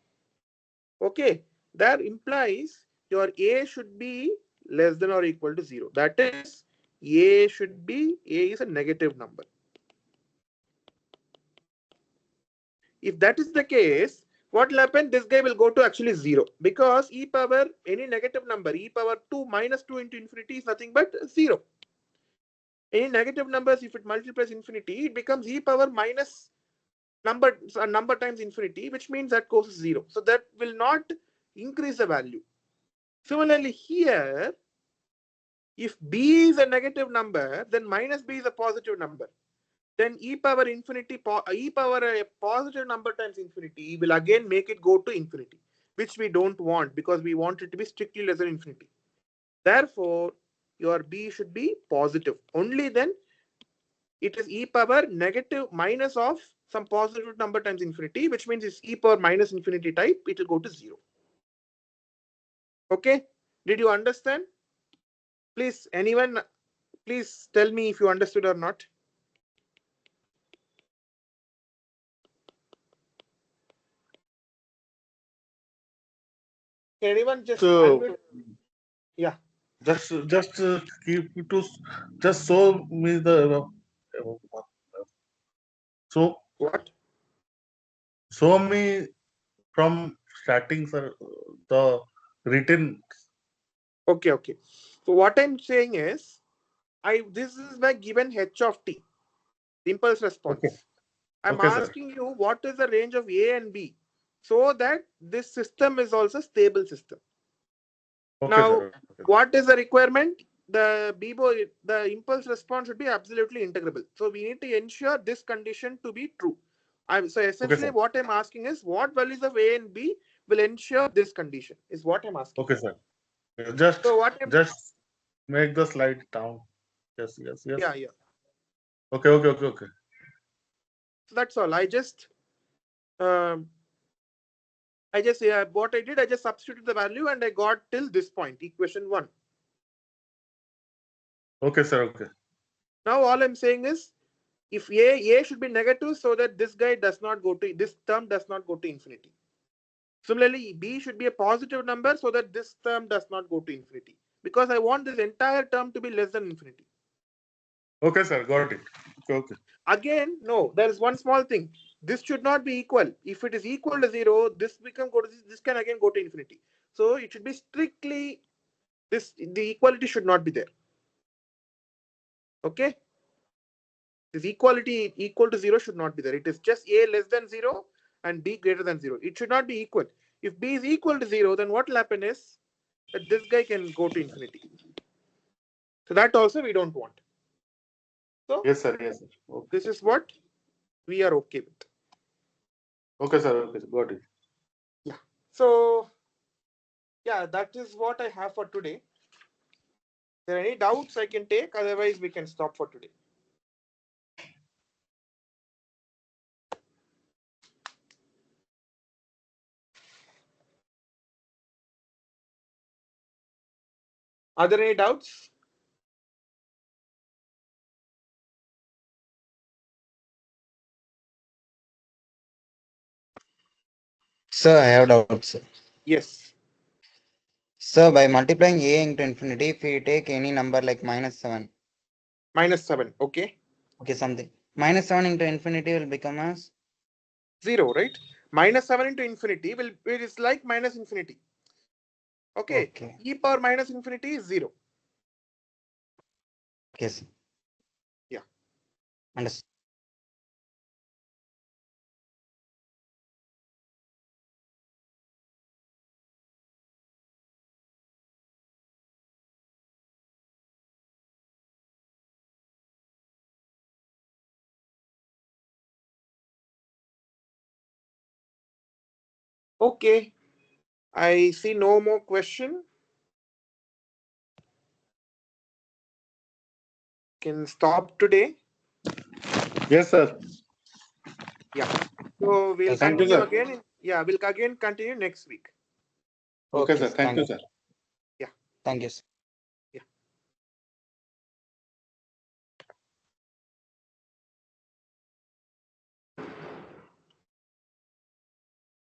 Okay, that implies your a should be less than or equal to 0. That is, a is a negative number. If that is the case, what will happen? This guy will go to actually 0 because e power any negative number, e power 2 minus 2 into infinity is nothing but 0. Any negative numbers, if it multiplies infinity, it becomes e power minus number times infinity, which means that goes to 0. So that will not increase the value. Similarly, here, if b is a negative number, then minus b is a positive number. Then e power a positive number times infinity will again make it go to infinity, which we don't want because we want it to be strictly less than infinity. Therefore, your b should be positive. Only then it is e power negative minus of some positive number times infinity, which means it's e power minus infinity type. It will go to 0. Okay, did you understand? Please, anyone, please tell me if you understood or not. Can anyone just unmute? Yeah. Just keep to just show me the so What? show me from starting, sir, the written. Okay, okay. So what I'm saying is, this is my given h of t, impulse Okay, response. I'm okay, sir. asking you what is the range of a and b, so that this system is also stable system. Okay, Now, sir. what is the requirement? The impulse response should be absolutely integrable. So we need to ensure this condition to be true. So Okay, essentially sir. what I'm asking is what values of a and b will ensure this condition is what I'm asking. Okay, sir. Just So what I'm just make the slide down. Yes, yes, yes. yeah. Okay, okay, okay, okay. So that's all. Um, what I did, I just substituted the value and I got till this point, equation 1. Okay, sir. Okay. Now all I'm saying is if a should be negative so that this term does not go to infinity. Similarly, b should be a positive number so that this term does not go to infinity, because I want this entire term to be less than infinity. Okay, sir. Got it. Okay, okay. Again, no, there is one small thing. This should not be equal. If it is equal to 0, this can again go to infinity. So it should be strictly the equality should not be there. Okay, this equality equal to 0 should not be there. It is just a less than 0 and b greater than 0. It should not be equal. If b is equal to 0, then what will happen is that this guy can go to infinity. So that also we don't want. So Yes, sir. Yes, sir. Okay. this is what we are okay with. Okay, sir. Okay, sir. Got it. Yeah. So yeah, that is what I have for today. There are any doubts I can take? Otherwise, we can stop for today. Are there any doubts? Sir, I have doubts. Yes. Sir, by multiplying a into infinity, if we take any number like -7, -7. Okay. okay, something. -7 into infinity will become as 0, right? -7 into infinity will, it is like minus infinity. Okay. okay. E power minus infinity is 0. Okay, sir. Yeah. Understood. Okay. I see no more question. Can stop today. Yes, sir. Yeah. So we'll Yes, sir. Thank you, continue sir. again. Yeah, we'll again continue next week. Okay, Okay, sir. sir. Thank you, sir. Yeah. Thank you, sir.